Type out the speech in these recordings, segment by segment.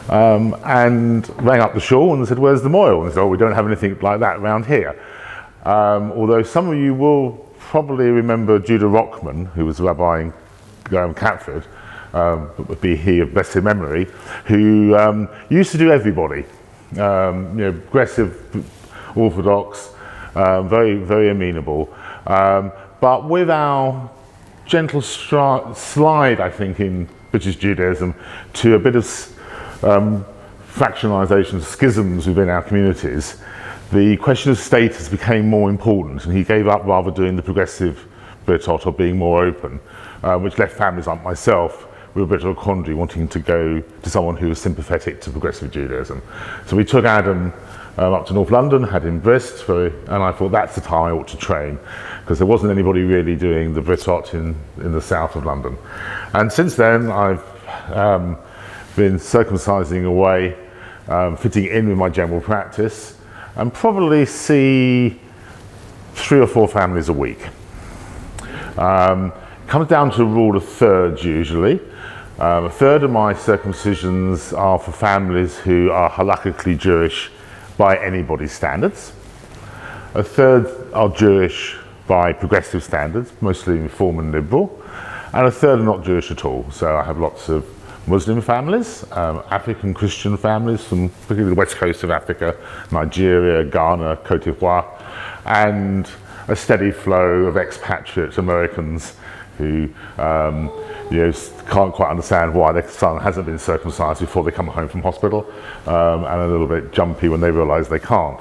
and rang up the shul and said, "Where's the Mohel?" And they said, "Oh, we don't have anything like that around here." Although some of you will probably remember Judah Rockman, who was a rabbi in Catford, would be he of blessed memory, who used to do everybody, progressive, orthodox, very, very amenable, but with our gentle slide, I think, in British Judaism to a bit of fractionalisation, schisms within our communities, the question of status became more important, and he gave up rather doing the progressive Britot or being more open, which left families like myself with a bit of a quandary, wanting to go to someone who was sympathetic to progressive Judaism. So we took Adam up to North London, had him Brist, and I thought that's the time I ought to train, because there wasn't anybody really doing the Britot in the south of London. And since then I've been circumcising away, fitting in with my general practice, and probably see 3 or 4 families a week. Comes down to a rule of thirds usually. A third of my circumcisions are for families who are halakhically Jewish by anybody's standards. A third are Jewish by progressive standards, mostly Reform and Liberal, and a third are not Jewish at all. So I have lots of Muslim families, African Christian families from particularly the west coast of Africa, Nigeria, Ghana, Cote d'Ivoire, and a steady flow of expatriate Americans who can't quite understand why their son hasn't been circumcised before they come home from hospital, and a little bit jumpy when they realise they can't.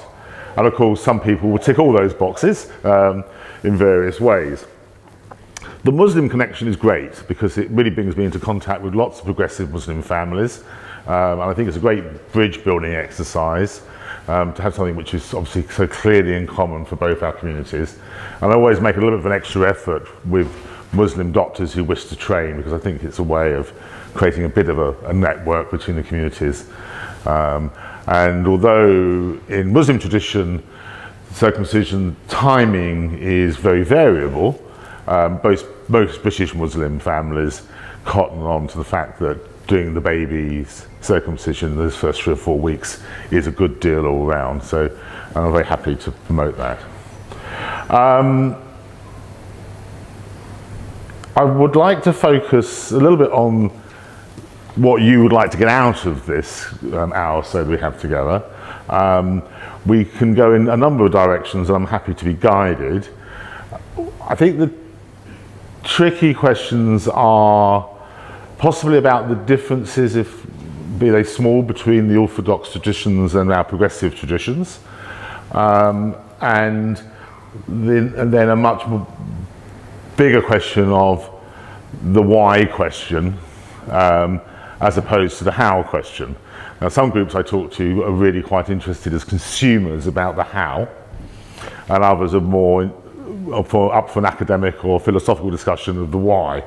And of course, some people will tick all those boxes in various ways. The Muslim connection is great because it really brings me into contact with lots of progressive Muslim families, and I think it's a great bridge building exercise to have something which is obviously so clearly in common for both our communities. And I always make a little bit of an extra effort with Muslim doctors who wish to train, because I think it's a way of creating a bit of a network between the communities. And although in Muslim tradition circumcision timing is very variable, most British Muslim families cotton on to the fact that doing the baby's circumcision in those first 3 or 4 weeks is a good deal all round. So I'm very happy to promote that. I would like to focus a little bit on what you would like to get out of this hour or so that we have together. We can go in a number of directions, and I'm happy to be guided. I think the tricky questions are possibly about the differences, be they small, between the Orthodox traditions and our progressive traditions, and then a much bigger question of the why question as opposed to the how question. Now, some groups I talk to are really quite interested as consumers about the how, and others are more up for an academic or philosophical discussion of the why.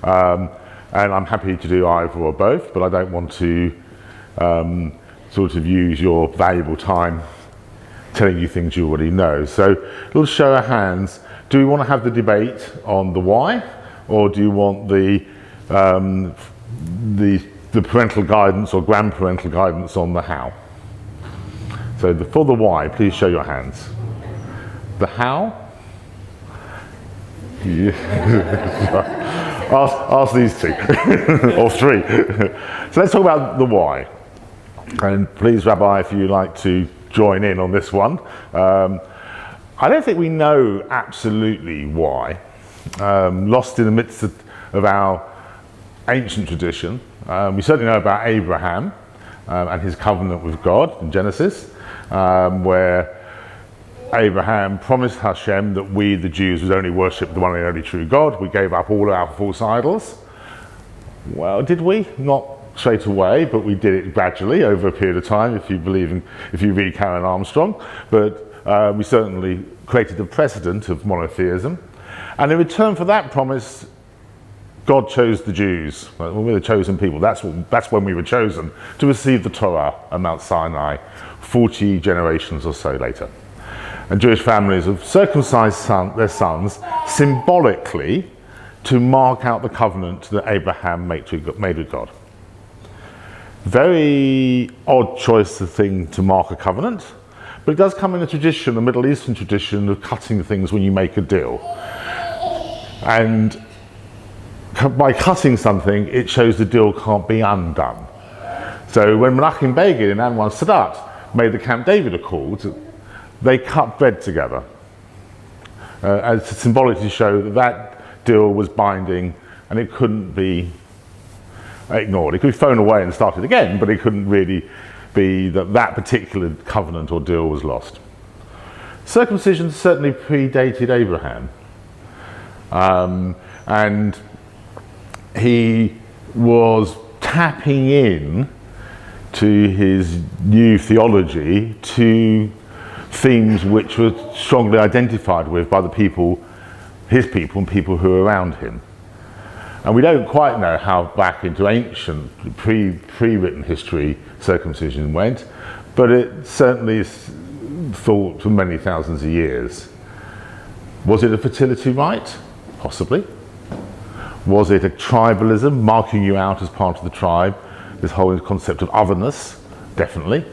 And I'm happy to do either or both, but I don't want to sort of use your valuable time telling you things you already know. So a little show of hands. Do we want to have the debate on the why, or do you want the parental guidance or grandparental guidance on the how? So for the why, please show your hands. The how? Yeah. ask these 2 or 3. So let's talk about the why. And please, Rabbi, if you'd like to join in on this one. I don't think we know absolutely why. Lost in the midst of our ancient tradition. We certainly know about Abraham and his covenant with God in Genesis, where Abraham promised Hashem that we, the Jews, would only worship the one and only true God. We gave up all our false idols. Well, did we? Not straight away, but we did it gradually over a period of time, if you read Karen Armstrong. But we certainly created a precedent of monotheism. And in return for that promise, God chose the Jews. When we were the chosen people, that's when we were chosen to receive the Torah at Mount Sinai, 40 generations or so later. And Jewish families have circumcised their sons symbolically to mark out the covenant that Abraham made with God. Very odd choice of thing to mark a covenant, but it does come in a tradition, a Middle Eastern tradition of cutting things when you make a deal. And by cutting something, it shows the deal can't be undone. So when Menachem Begin and Anwar Sadat made the Camp David Accord, they cut bread together as symbolically to show that that deal was binding and it couldn't be ignored. It could be thrown away and started again, but it couldn't really be that that particular covenant or deal was lost. Circumcision certainly predated Abraham. And he was tapping in to his new theology to themes which were strongly identified with by the people, his people and people who were around him. And we don't quite know how back into ancient, pre-written history circumcision went, but it certainly is thought for many thousands of years. Was it a fertility rite? Possibly. Was it a tribalism, marking you out as part of the tribe? This whole concept of otherness? Definitely.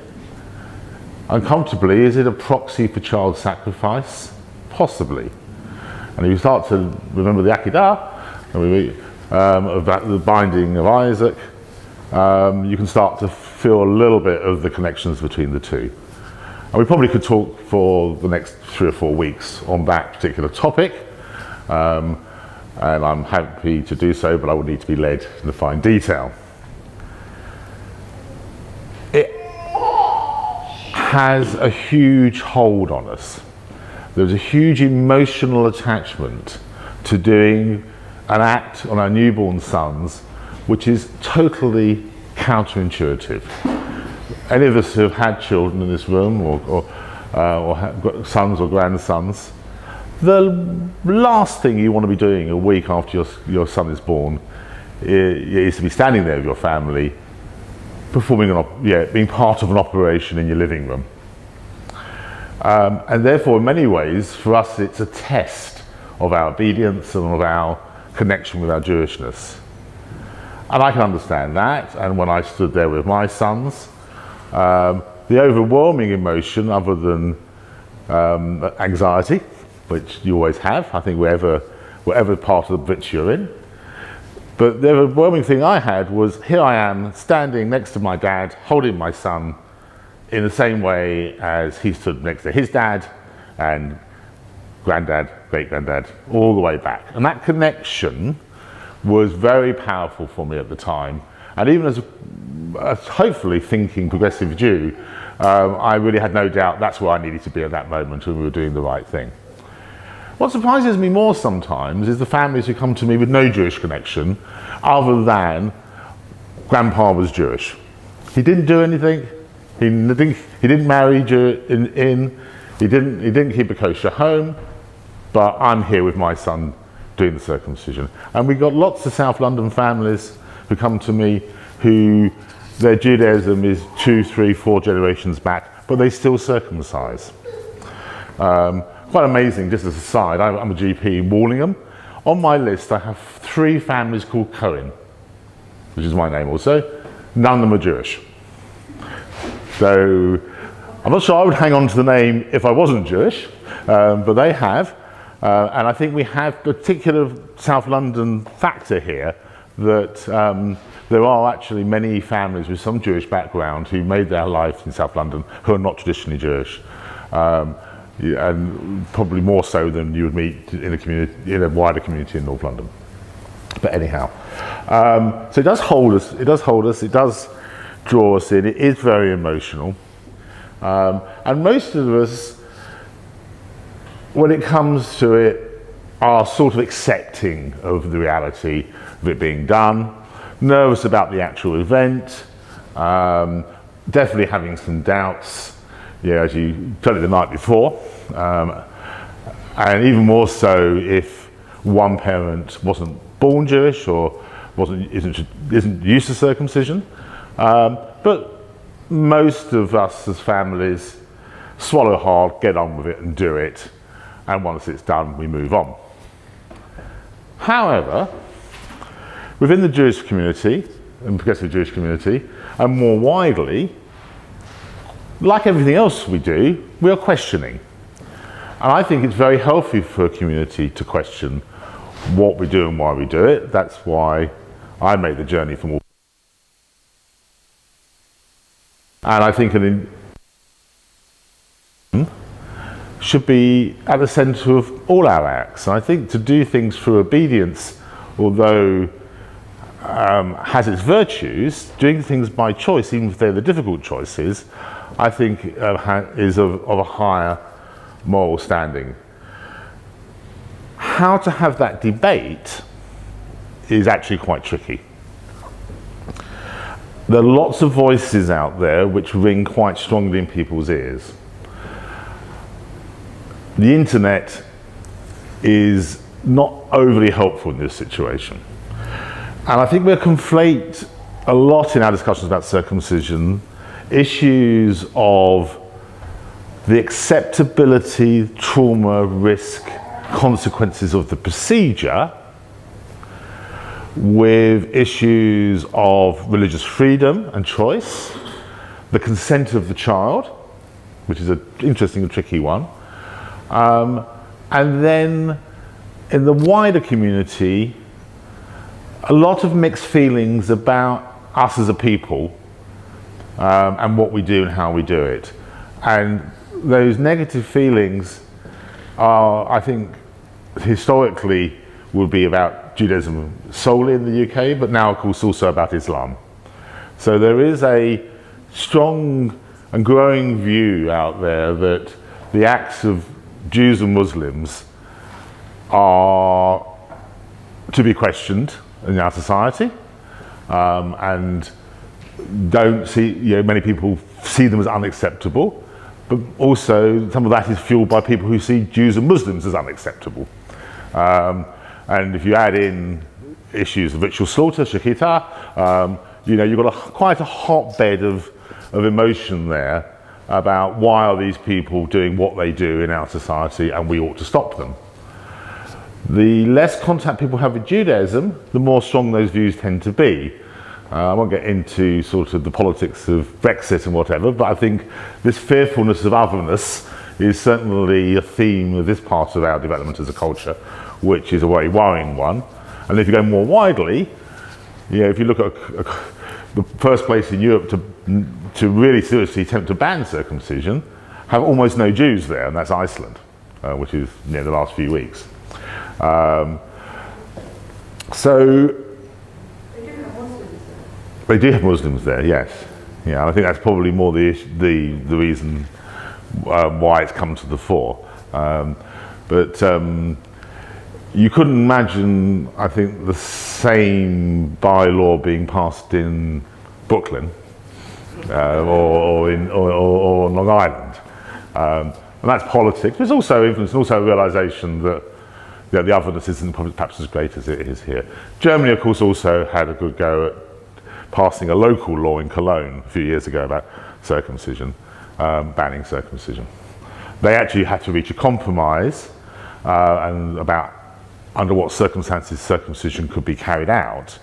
Uncomfortably, is it a proxy for child sacrifice? Possibly. And if you start to remember the Akedah, about the binding of Isaac, you can start to feel a little bit of the connections between the two. And we probably could talk for the next 3 or 4 weeks on that particular topic, and I'm happy to do so, but I would need to be led in the fine detail. It has a huge hold on us. There's a huge emotional attachment to doing an act on our newborn sons which is totally counterintuitive. Any of us who have had children in this room or have sons or grandsons, the last thing you want to be doing a week after your son is born is to be standing there with your family performing being part of an operation in your living room. And therefore, in many ways, for us, it's a test of our obedience and of our connection with our Jewishness. And I can understand that. And when I stood there with my sons, the overwhelming emotion, other than anxiety, which you always have, I think whatever part of the Brits you're in, but the overwhelming thing I had was, here I am standing next to my dad, holding my son in the same way as he stood next to his dad and granddad, great-granddad, all the way back. And that connection was very powerful for me at the time. And even as a hopefully thinking progressive Jew, I really had no doubt that's where I needed to be at that moment when we were doing the right thing. What surprises me more sometimes is the families who come to me with no Jewish connection other than grandpa was Jewish. He didn't do anything. He didn't marry in. He didn't keep a kosher home. But I'm here with my son doing the circumcision. And we got lots of South London families who come to me who their Judaism is 2, 3, 4 generations back, but they still circumcise. Quite amazing, just as a side, I'm a GP in Wallingham. On my list I have 3 families called Cohen, which is my name also. None of them are Jewish. So I'm not sure I would hang on to the name if I wasn't Jewish, but they have. And I think we have a particular South London factor here that there are actually many families with some Jewish background who made their life in South London who are not traditionally Jewish. And probably more so than you would meet in a community, in a wider community in North London. But anyhow, so it does hold us, it does draw us in, it is very emotional. And most of us, when it comes to it, are sort of accepting of the reality of it being done, nervous about the actual event, definitely having some doubts, as you told it the night before, and even more so if one parent wasn't born Jewish or isn't used to circumcision. But most of us as families swallow hard, get on with it and do it, and once it's done we move on. However, within the Jewish community and progressive Jewish community, and more widely, like everything else we do, we are questioning. And I think it's very healthy for a community to question what we do and why we do it. That's why I made the journey from all. And I think should be at the centre of all our acts. And I think to do things through obedience, although has its virtues, doing things by choice, even if they're the difficult choices, I think is of a higher moral standing. How to have that debate is actually quite tricky. There are lots of voices out there which ring quite strongly in people's ears. The internet is not overly helpful in this situation. And I think we conflate a lot in our discussions about circumcision issues of the acceptability, trauma, risk, consequences of the procedure with issues of religious freedom and choice, the consent of the child, which is an interesting and tricky one, and then in the wider community, a lot of mixed feelings about us as a people and what we do and how we do it. And those negative feelings are, I think, historically would be about Judaism solely in the UK, but now of course also about Islam. So there is a strong and growing view out there that the acts of Jews and Muslims are to be questioned in our society, and don't see, many people see them as unacceptable, but also some of that is fueled by people who see Jews and Muslims as unacceptable. And if you add in issues of ritual slaughter, shechita, you've got quite a hotbed of emotion there about why are these people doing what they do in our society and we ought to stop them. The less contact people have with Judaism, the more strong those views tend to be. I won't get into sort of the politics of Brexit and whatever, but I think this fearfulness of otherness is certainly a theme of this part of our development as a culture, which is a very worrying one. And if you go more widely, if you look at the first place in Europe to really seriously attempt to ban circumcision, have almost no Jews there, and that's Iceland, which is near the last few weeks. So they do have Muslims there, yes. Yeah, I think that's probably more the reason why it's come to the fore. But you couldn't imagine, I think, the same bylaw being passed in Brooklyn or on Long Island. And that's politics. There's also influence and also a realization that the otherness isn't perhaps as great as it is here. Germany, of course, also had a good go at passing a local law in Cologne a few years ago about circumcision, banning circumcision. They actually had to reach a compromise and about under what circumstances circumcision could be carried out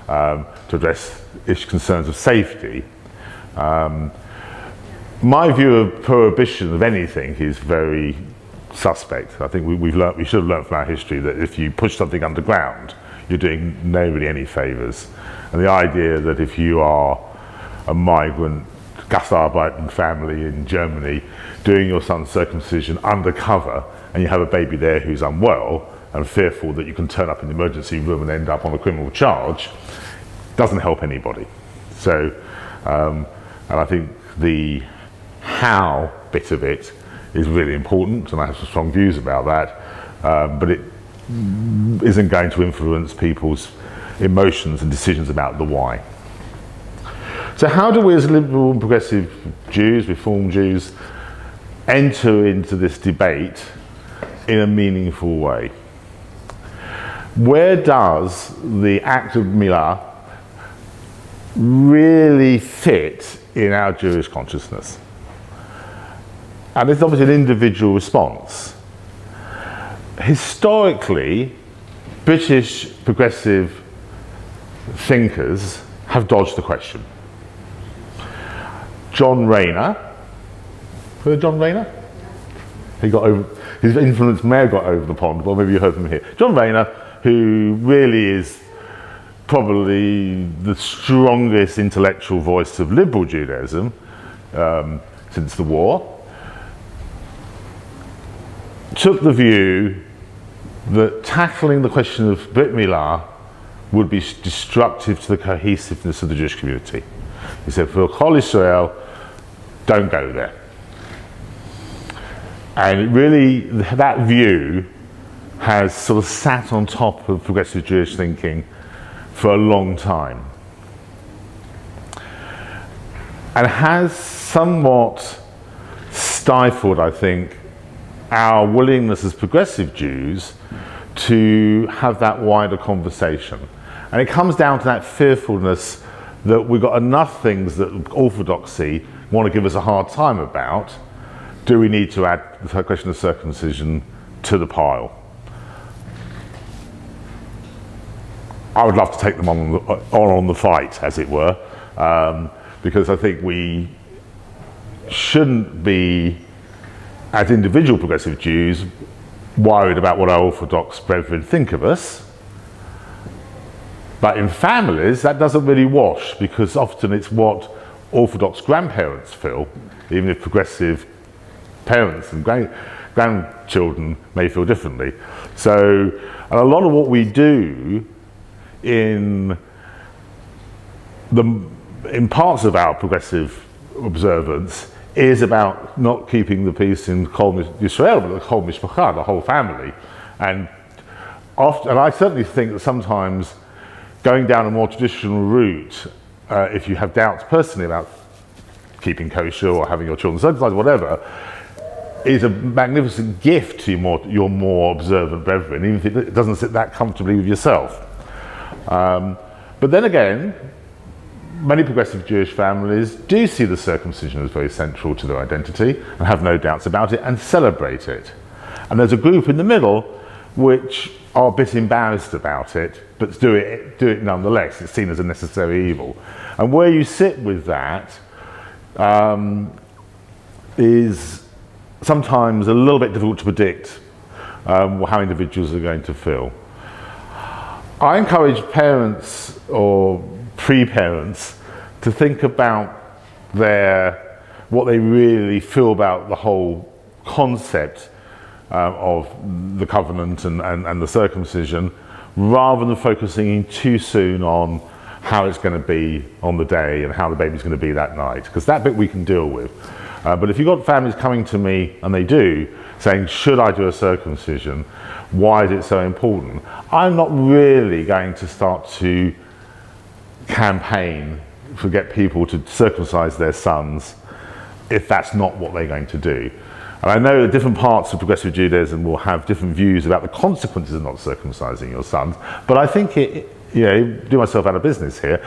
to address concerns of safety. My view of prohibition of anything is very suspect. I think we should have learned from our history that if you push something underground, you're doing nobody any favours. And the idea that if you are a migrant Gastarbeiter family in Germany doing your son's circumcision undercover and you have a baby there who's unwell and fearful that you can turn up in the emergency room and end up on a criminal charge, doesn't help anybody. So, and I think the how bit of it is really important, and I have some strong views about that, but it isn't going to influence people's emotions and decisions about the why. So how do we as liberal and progressive Jews, Reform Jews, enter into this debate in a meaningful way? Where does the act of Milah really fit in our Jewish consciousness? And it's obviously an individual response. Historically, British progressive thinkers have dodged the question. John Rayner, heard of John Rayner? He got over, his influence may have got over the pond, or maybe you heard from here. John Rayner, who really is probably the strongest intellectual voice of liberal Judaism since the war, took the view that tackling the question of Brit Milah would be destructive to the cohesiveness of the Jewish community. He said, for Kol Israel, don't go there. And really, that view has sort of sat on top of progressive Jewish thinking for a long time, and has somewhat stifled, I think, our willingness as progressive Jews to have that wider conversation. And it comes down to that fearfulness that we've got enough things that orthodoxy want to give us a hard time about. Do we need to add the question of circumcision to the pile? I would love to take them on the fight, as it were, because I think we shouldn't be, as individual progressive Jews, worried about what our Orthodox brethren think of us. But in families, that doesn't really wash, because often it's what Orthodox grandparents feel, even if progressive parents and grandchildren may feel differently. So, and a lot of what we do in parts of our progressive observance is about not keeping the peace in Kol Yisrael, but the Kol Mishpacha, the whole family. And I certainly think that sometimes going down a more traditional route, if you have doubts personally about keeping kosher or having your children circumcised, whatever, is a magnificent gift to your more observant brethren, even if it doesn't sit that comfortably with yourself. But then again, many progressive Jewish families do see the circumcision as very central to their identity and have no doubts about it and celebrate it. And there's a group in the middle which are a bit embarrassed about it, but do it nonetheless. It's seen as a necessary evil. And where you sit with that is sometimes a little bit difficult to predict how individuals are going to feel. I encourage parents or pre-parents to think about what they really feel about the whole concept of the covenant and the circumcision, rather than focusing too soon on how it's going to be on the day and how the baby's going to be that night, because that bit we can deal with. But if you've got families coming to me, and they do, saying, should I do a circumcision? Why is it so important? I'm not really going to start to campaign to get people to circumcise their sons if that's not what they're going to do. And I know that different parts of progressive Judaism will have different views about the consequences of not circumcising your sons, but I think do myself out of business here,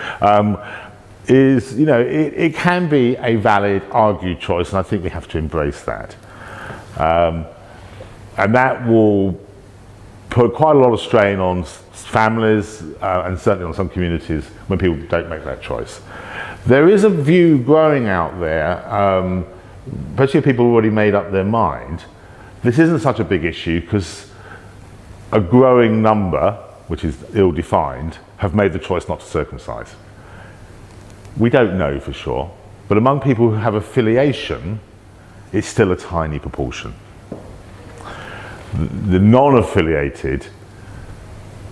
it can be a valid, argued choice, and I think we have to embrace that. And that will put quite a lot of strain on families and certainly on some communities when people don't make that choice. There is a view growing out there, especially if people have already made up their mind. This isn't such a big issue because a growing number, which is ill-defined, have made the choice not to circumcise. We don't know for sure, but among people who have affiliation, it's still a tiny proportion. The non-affiliated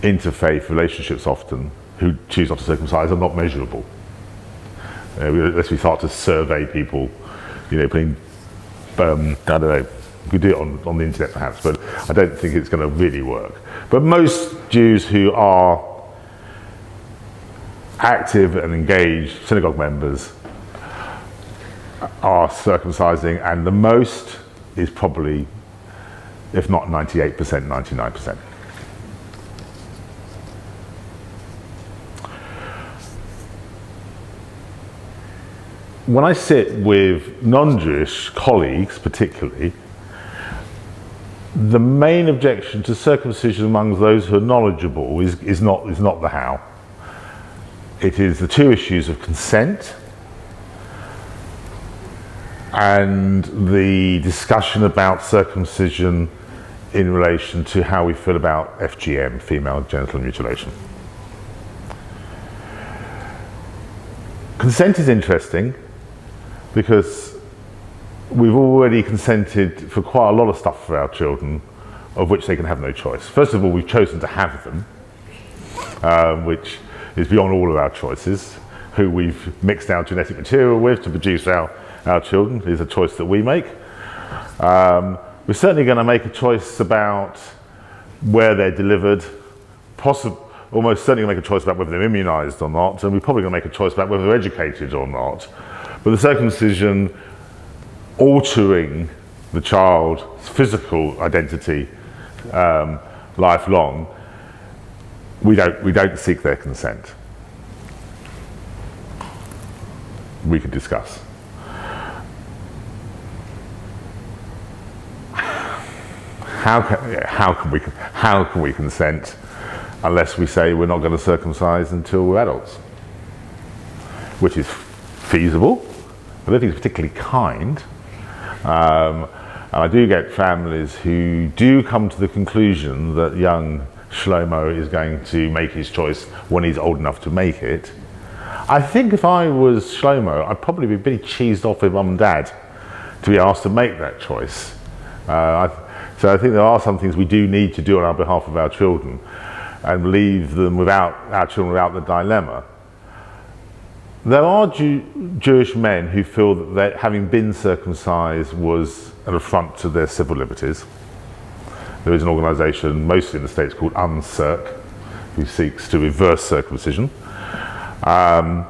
interfaith relationships often who choose not to circumcise are not measurable. Unless we start to survey people, putting, I don't know, we could do it on the internet perhaps, but I don't think it's going to really work. But most Jews who are active and engaged synagogue members are circumcising, and the most is probably, if not 98%, 99%. When I sit with non-Jewish colleagues particularly, the main objection to circumcision among those who are knowledgeable is not the how. It is the two issues of consent and the discussion about circumcision in relation to how we feel about FGM, female genital mutilation. Consent is interesting because we've already consented for quite a lot of stuff for our children, of which they can have no choice. First of all, we've chosen to have them, which is beyond all of our choices. Who we've mixed our genetic material with to produce our children is a choice that we make. We're certainly going to make a choice about where they're delivered, almost certainly going to make a choice about whether they're immunized or not, and we're probably going to make a choice about whether they're educated or not. But the circumcision altering the child's physical identity lifelong, we don't seek their consent. We could discuss. How can we consent unless we say we're not going to circumcise until we're adults? Which is feasible. I don't think it's particularly kind. And I do get families who do come to the conclusion that young Shlomo is going to make his choice when he's old enough to make it. I think if I was Shlomo, I'd probably be pretty cheesed off with mum and dad to be asked to make that choice. So I think there are some things we do need to do on our behalf of our children and leave them our children without the dilemma. There are Jewish men who feel that having been circumcised was an affront to their civil liberties. There is an organisation, mostly in the States, called Uncirc, who seeks to reverse circumcision. But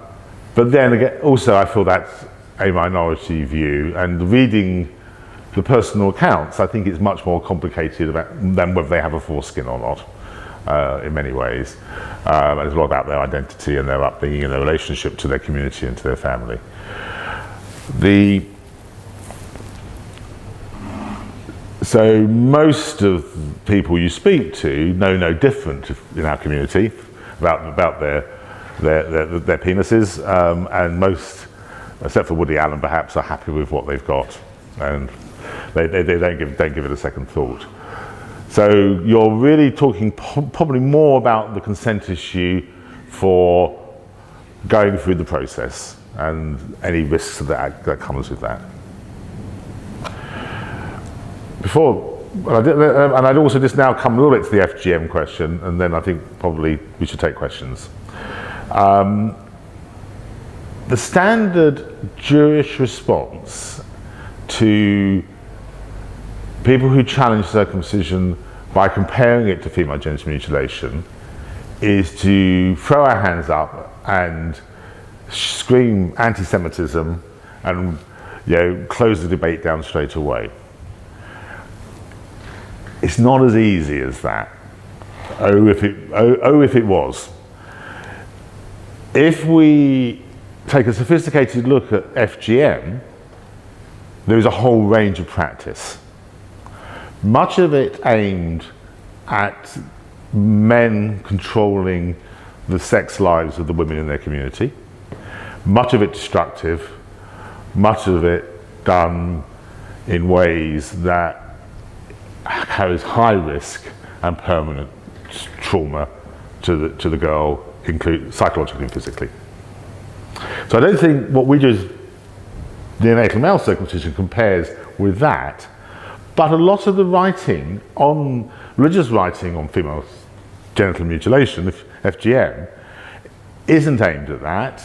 then again, also I feel that's a minority view, and reading the personal accounts, I think it's much more complicated than whether they have a foreskin or not, in many ways. And it's a lot about their identity and their upbringing and their relationship to their community and to their family. So most of the people you speak to know no different in our community about their penises, and most, except for Woody Allen perhaps, are happy with what they've got, and they don't give it a second thought. So you're really talking probably more about the consent issue for going through the process and any risks that comes with that. And I'd also just now come a little bit to the FGM question, and then I think probably we should take questions. The standard Jewish response to people who challenge circumcision by comparing it to female genital mutilation is to throw our hands up and scream anti-Semitism and close the debate down straight away. It's not as easy as that. Oh, if it was. If we take a sophisticated look at FGM, there is a whole range of practice. Much of it aimed at men controlling the sex lives of the women in their community. Much of it destructive, much of it done in ways that carries high risk and permanent trauma to the girl, psychologically and physically. So I don't think what we do as neonatal male circumcision compares with that, but a lot of the religious writing on female genital mutilation, FGM, isn't aimed at that,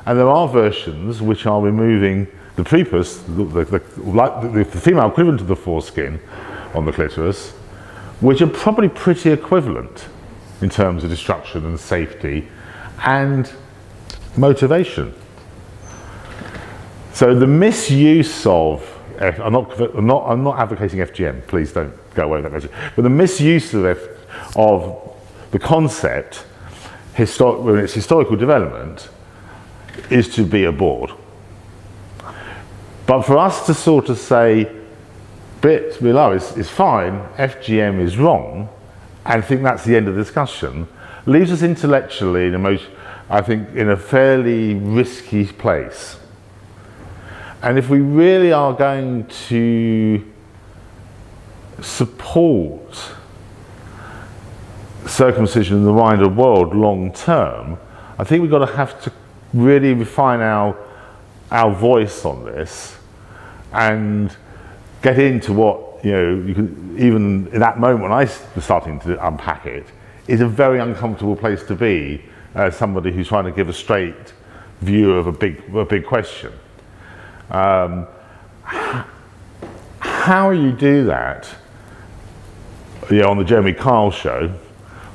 and there are versions which are removing the prepuce, the female equivalent of the foreskin on the clitoris, which are probably pretty equivalent in terms of destruction and safety and motivation. So the misuse of, I'm not advocating FGM, please don't go away with that message, but the misuse of the concept in its historical development is to be abhorred. But for us to sort of say, Brit Milah is fine, FGM is wrong, and think that's the end of the discussion, leaves us intellectually and I think, in a fairly risky place. And if we really are going to support circumcision in the wider world long term, I think we've got to have to really refine our voice on this and get into what, you can, even in that moment when I was starting to unpack it, is a very uncomfortable place to be as somebody who's trying to give a straight view of a big question. How you do that, on the Jeremy Kyle show,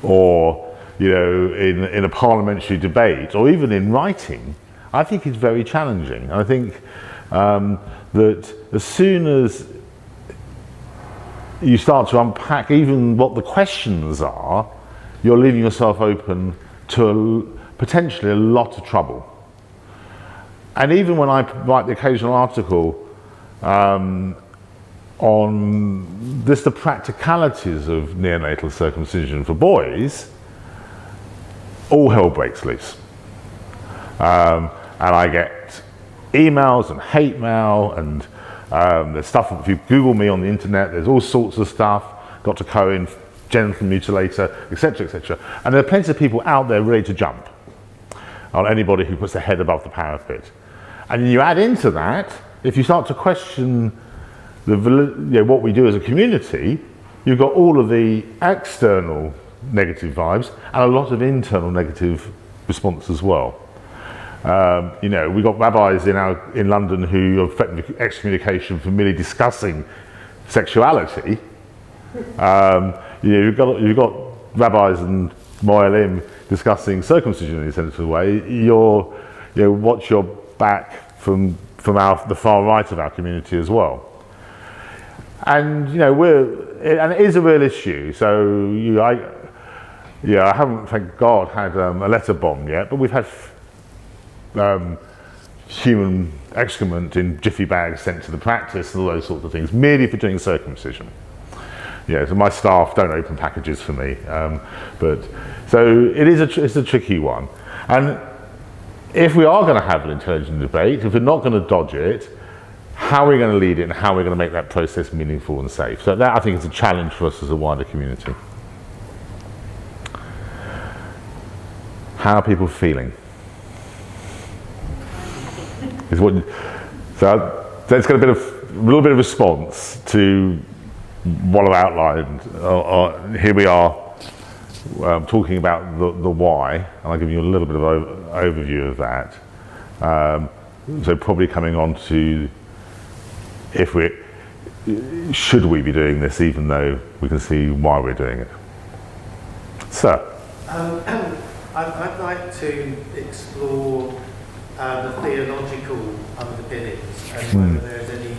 or in a parliamentary debate, or even in writing, I think is very challenging. I think that as soon as you start to unpack even what the questions are, you're leaving yourself open to potentially a lot of trouble. And even when I write the occasional article on just the practicalities of neonatal circumcision for boys, all hell breaks loose. And I get emails and hate mail, and there's stuff, if you Google me on the internet, there's all sorts of stuff, Dr. Cohen, genital mutilator, etc., etc. And there are plenty of people out there ready to jump on anybody who puts their head above the parapet. And you add into that, if you start to question what we do as a community, you've got all of the external negative vibes and a lot of internal negative response as well. We've got rabbis in London who are threatened with excommunication for merely discussing sexuality. You've got rabbis and Mohel discussing circumcision in a sensitive way. Watch your back from the far right of our community as well. And and it is a real issue. So I haven't, thank God, had a letter bomb yet, but we've had human excrement in jiffy bags sent to the practice and all those sorts of things, merely for doing circumcision. So my staff don't open packages for me, so it's a tricky one. And if we are going to have an intelligent debate, if we're not going to dodge it, how are we going to lead it and how are we going to make that process meaningful and safe? So that, I think, is a challenge for us as a wider community. How are people feeling? So let's get a little bit of response to what I've outlined. Here we are talking about the why, and I'll give you a little bit of overview of that. So probably coming on to should we be doing this, even though we can see why we're doing it. Sir. I'd like to explore the theological underpinnings and whether there's any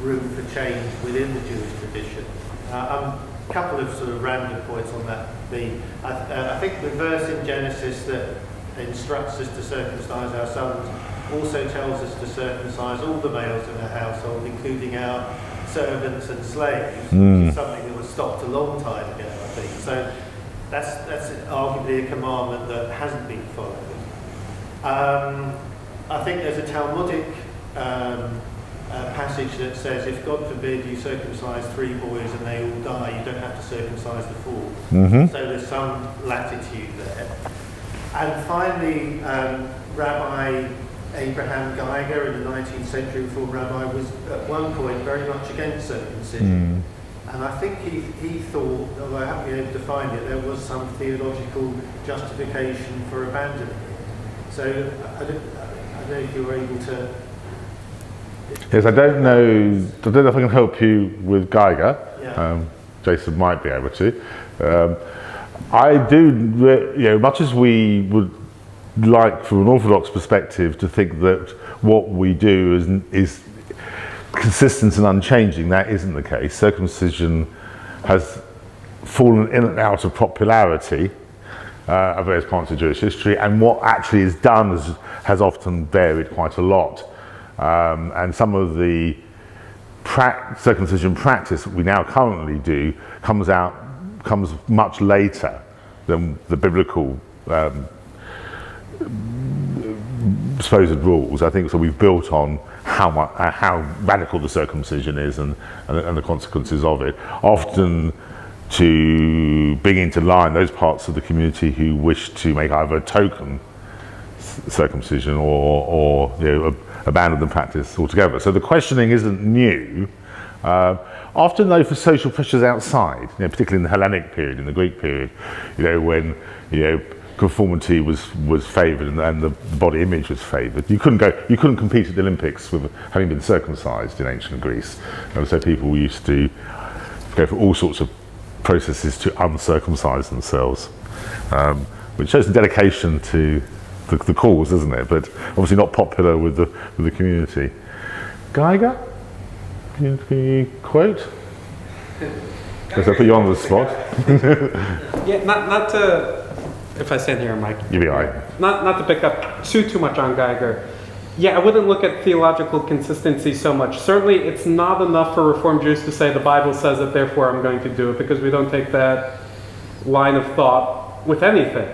room for change within the Jewish tradition. A couple of sort of random points on that. I think the verse in Genesis that instructs us to circumcise our sons also tells us to circumcise all the males in our household, including our servants and slaves, which is something that was stopped a long time ago, I think. So that's arguably a commandment that hasn't been followed. I think there's a Talmudic passage that says, if God forbid you circumcise 3 boys and they all die, you don't have to circumcise the 4th. So there's some latitude there. And finally, Rabbi Abraham Geiger, in the 19th century Reform rabbi, was at one point very much against circumcision. And I think he thought, although I haven't been able to find it, there was some theological justification for abandoning it. So I don't know if you were able to... Yes, I don't know if I can help you with Geiger. Yeah. Jason might be able to. I do, much as we would like, from an Orthodox perspective, to think that what we do is consistent and unchanging, that isn't the case. Circumcision has fallen in and out of popularity at various points of Jewish history, and what actually is done has often varied quite a lot. And some of the circumcision practice that we now currently do comes much later than the biblical supposed rules. I think so. We've built on how radical the circumcision is and the consequences of it. Often to bring into line those parts of the community who wish to make either a token circumcision or abandon the practice altogether. So the questioning isn't new. Often though for social pressures outside, particularly in the Hellenic period, in the Greek period, when conformity was favoured and the body image was favoured. You couldn't compete at the Olympics with having been circumcised in ancient Greece. And so people used to go for all sorts of processes to uncircumcise themselves, which shows the dedication to the cause, doesn't it? But obviously not popular with the community. Geiger, can you quote? Because I put you on the spot. Yeah, not to. If I stand here, Mike. You'll be all right. Not to pick up too much on Geiger. Yeah, I wouldn't look at theological consistency so much. Certainly, it's not enough for Reformed Jews to say the Bible says it, therefore I'm going to do it, because we don't take that line of thought with anything.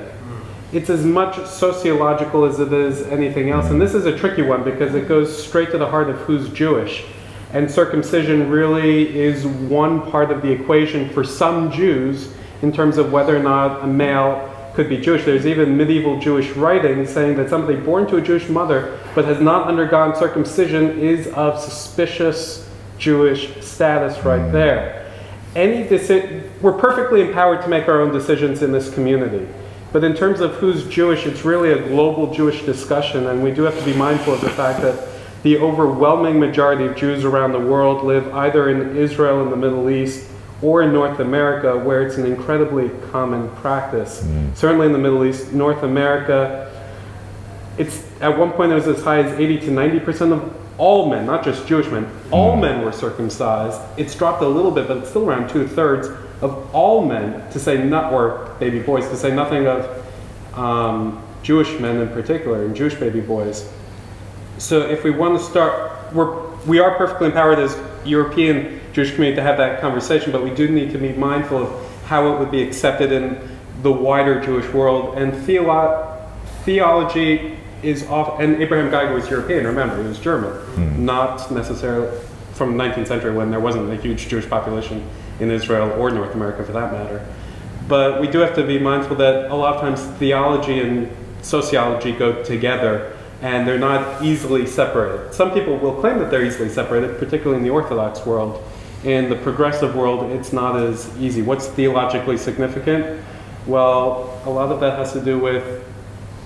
It's as much sociological as it is anything else. And this is a tricky one because it goes straight to the heart of who's Jewish. And circumcision really is one part of the equation for some Jews in terms of whether or not a male could be Jewish. There's even medieval Jewish writing saying that somebody born to a Jewish mother but has not undergone circumcision is of suspicious Jewish status right there. We're perfectly empowered to make our own decisions in this community. But in terms of who's Jewish, it's really a global Jewish discussion, and we do have to be mindful of the fact that the overwhelming majority of Jews around the world live either in Israel and the Middle East or in North America, where it's an incredibly common practice. Certainly in the Middle East, North America, it's at one point it was as high as 80 to 90% of all men, not just Jewish men, all men were circumcised. It's dropped a little bit, but it's still around 2/3 of all men, to say not, or baby boys, to say nothing of Jewish men in particular, and Jewish baby boys. So if we want to start, we are perfectly empowered as European Jewish community to have that conversation, but we do need to be mindful of how it would be accepted in the wider Jewish world. And theology is off, and Abraham Geiger was European, remember, he was German, not necessarily from the 19th century when there wasn't a huge Jewish population in Israel or North America for that matter. But we do have to be mindful that a lot of times theology and sociology go together, and they're not easily separated. Some people will claim that they're easily separated, particularly in the Orthodox world. In the progressive world, it's not as easy. What's theologically significant? Well, a lot of that has to do with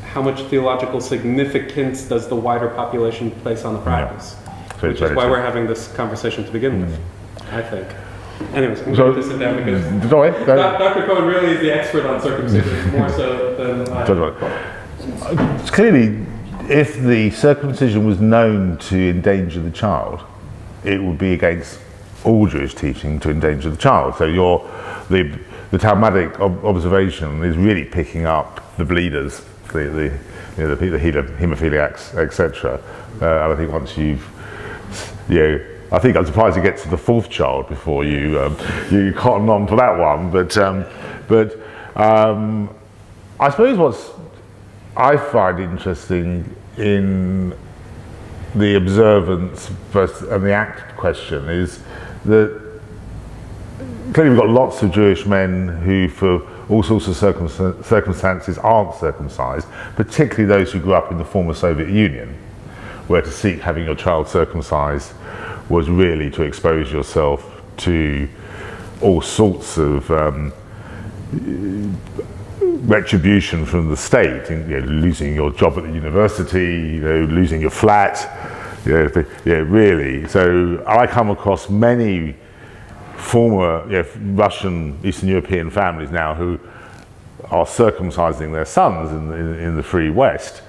how much theological significance does the wider population place on the practice, which is why we're having this conversation to begin with, I think. Anyways, I'm going to sit down because Dr. Cohen really is the expert on circumcision, more so than I. Clearly, if the circumcision was known to endanger the child, it would be against all Jewish teaching to endanger the child. So the Talmudic observation is really picking up the bleeders, the haemophiliacs, etc. And I think once I think I'm surprised you get to the fourth child before you cotton on for that one. But I suppose what I find interesting in the observance and the act question is that clearly we've got lots of Jewish men who, for all sorts of circumstances, aren't circumcised, particularly those who grew up in the former Soviet Union, where to seek having your child circumcised was really to expose yourself to all sorts of retribution from the state, losing your job at the university, losing your flat, really. So I come across many former Russian, Eastern European families now who are circumcising their sons in the Free West.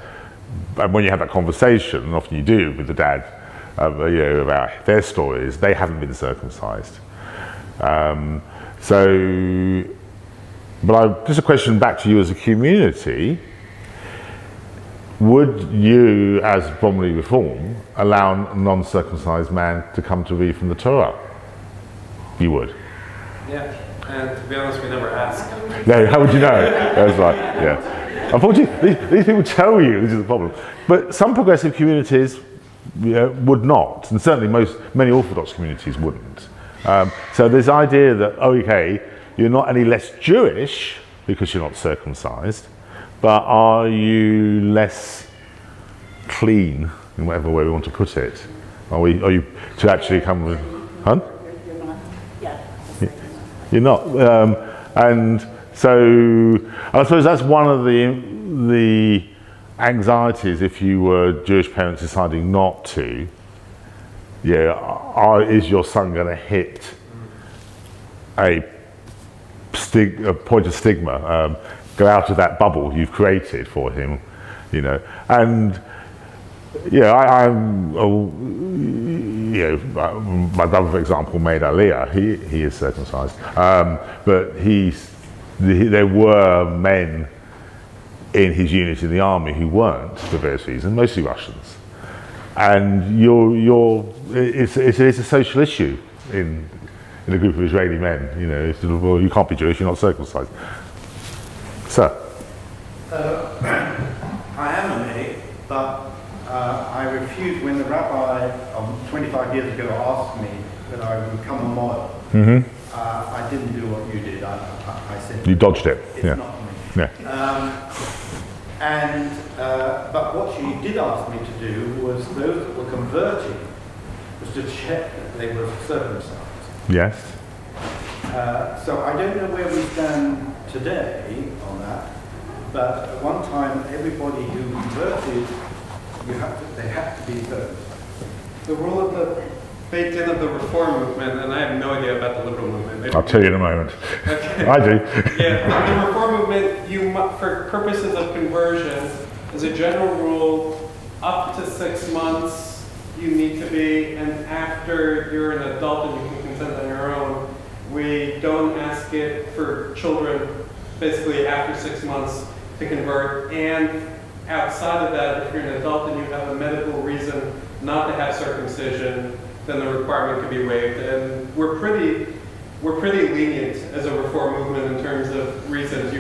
And when you have that conversation, and often you do with the dad, about their stories, they haven't been circumcised. But just a question back to you as a community: would you, as Bromley Reform, allow a non-circumcised man to come to read from the Torah? You would. Yeah, and to be honest, we never asked. No, how would you know? That's right. Yeah. Unfortunately, these people tell you this is the problem. But some progressive communities would not, and certainly many Orthodox communities wouldn't. So this idea that, okay, you're not any less Jewish because you're not circumcised, but are you less clean, in whatever way we want to put it? Are you to actually come with, huh? You're not. And so I suppose that's one of the anxieties if you were Jewish parents deciding not to. Is your son going to hit a point of stigma, go out of that bubble you've created for him, and my brother, for example, made Aliyah. He is circumcised, but there were men in his unit in the army who weren't for various reasons, mostly Russians, and it's a social issue in a group of Israeli men. Well, you can't be Jewish, you're not circumcised. Sir. I am a May, but I refused when the rabbi 25 years ago asked me that I would become a Mohel. I didn't do what you did. I said you dodged it. It's not for me. Yeah. But what she did ask me to do was those that were converting was to check that they were circumcised. Yes. So I don't know where we stand today on that. But at one time, everybody who converted, they had to be circumcised. The rule of the baked in of the Reform movement, and I have no idea about the liberal movement. Maybe I'll tell you in a moment. Okay. I do. Yeah, the Reform movement, for purposes of conversion, as a general rule, up to 6 months you need to be, and after you're an adult and you can consent on your own, we don't ask it for children basically after 6 months to convert, and outside of that, if you're an adult and you have a medical reason not to have circumcision, then the requirement can be waived. And we're pretty lenient as a Reform movement in terms of reasons.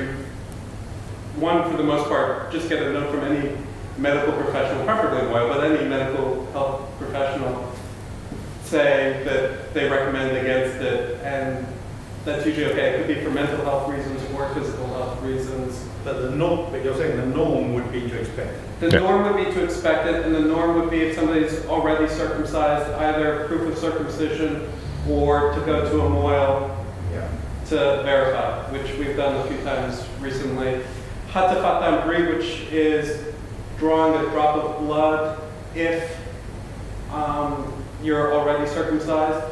One, for the most part, just get a note from any medical professional, preferably Mohel, but any medical health professional, say that they recommend against it, and that's usually okay. It could be for mental health reasons or physical health reasons. But you're saying the norm would be to expect it. The norm would be to expect it, and the norm would be if somebody's already circumcised, either proof of circumcision or to go to a Mohel to verify, which we've done a few times recently. Hatafat Brit, which is drawing a drop of blood if you're already circumcised.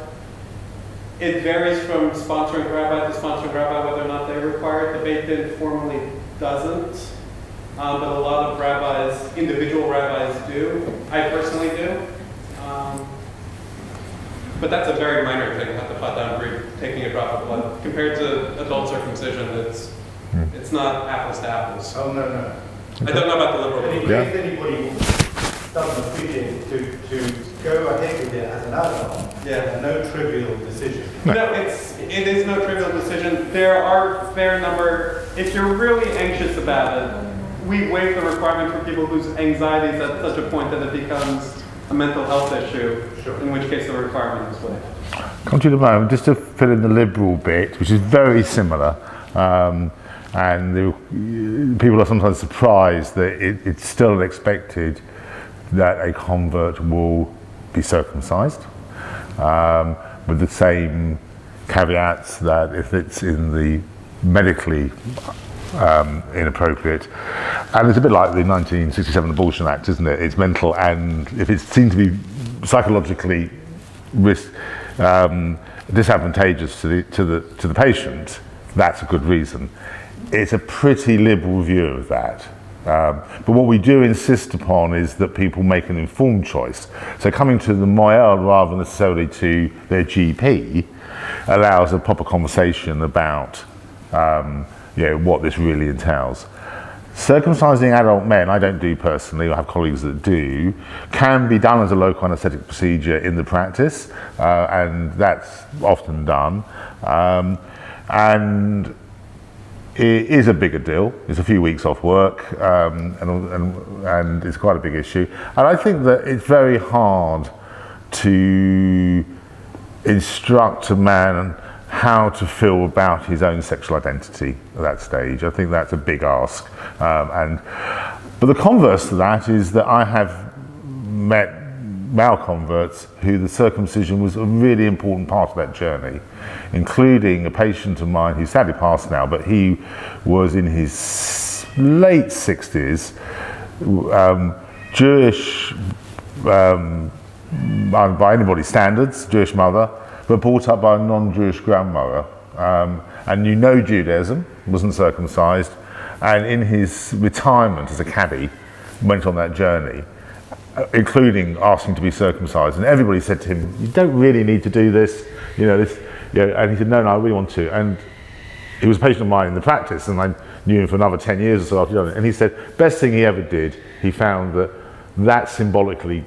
It varies from sponsoring rabbi to sponsoring rabbi whether or not they require it. The Beit Din formally doesn't, but a lot of rabbis, individual rabbis do. I personally do. But that's a very minor thing, Hatafat Brit, taking a drop of blood. Compared to adult circumcision, it's not apples to apples. Oh, no. I don't know about the liberal. In case anybody doesn't appreciate it, to go ahead with it as an adult, no trivial decision. No, it is no trivial decision. There are a fair number. If you're really anxious about it, we waive the requirement for people whose anxiety is at such a point that it becomes a mental health issue, in which case the requirement is waived. Come to the moment, just to fill in the liberal bit, which is very similar, and people are sometimes surprised that it's still expected that a convert will be circumcised, with the same caveats that if it's in the medically inappropriate, and it's a bit like the 1967 Abortion Act, isn't it? It's mental, and if it's seen to be psychologically disadvantageous to the patient, that's a good reason. It's a pretty liberal view of that. But what we do insist upon is that people make an informed choice. So coming to the Mohel rather than necessarily to their GP allows a proper conversation about what this really entails. Circumcising adult men, I don't do personally, I have colleagues that do, can be done as a local anesthetic procedure in the practice, and that's often done. And it is a bigger deal. It's a few weeks off work, and it's quite a big issue. And I think that it's very hard to instruct a man how to feel about his own sexual identity at that stage. I think that's a big ask. But the converse to that is that I have met male converts who the circumcision was a really important part of that journey, including a patient of mine who's sadly passed now, but he was in his late 60s, Jewish by anybody's standards, Jewish mother, but brought up by a non-Jewish grandmother, and knew no Judaism, wasn't circumcised, and in his retirement as a cabbie went on that journey, including asking to be circumcised, and everybody said to him, "You don't really need to do this, and he said, "No, I really want to." And he was a patient of mine in the practice, and I knew him for another 10 years or so after done it. And he said, best thing he ever did, he found that symbolically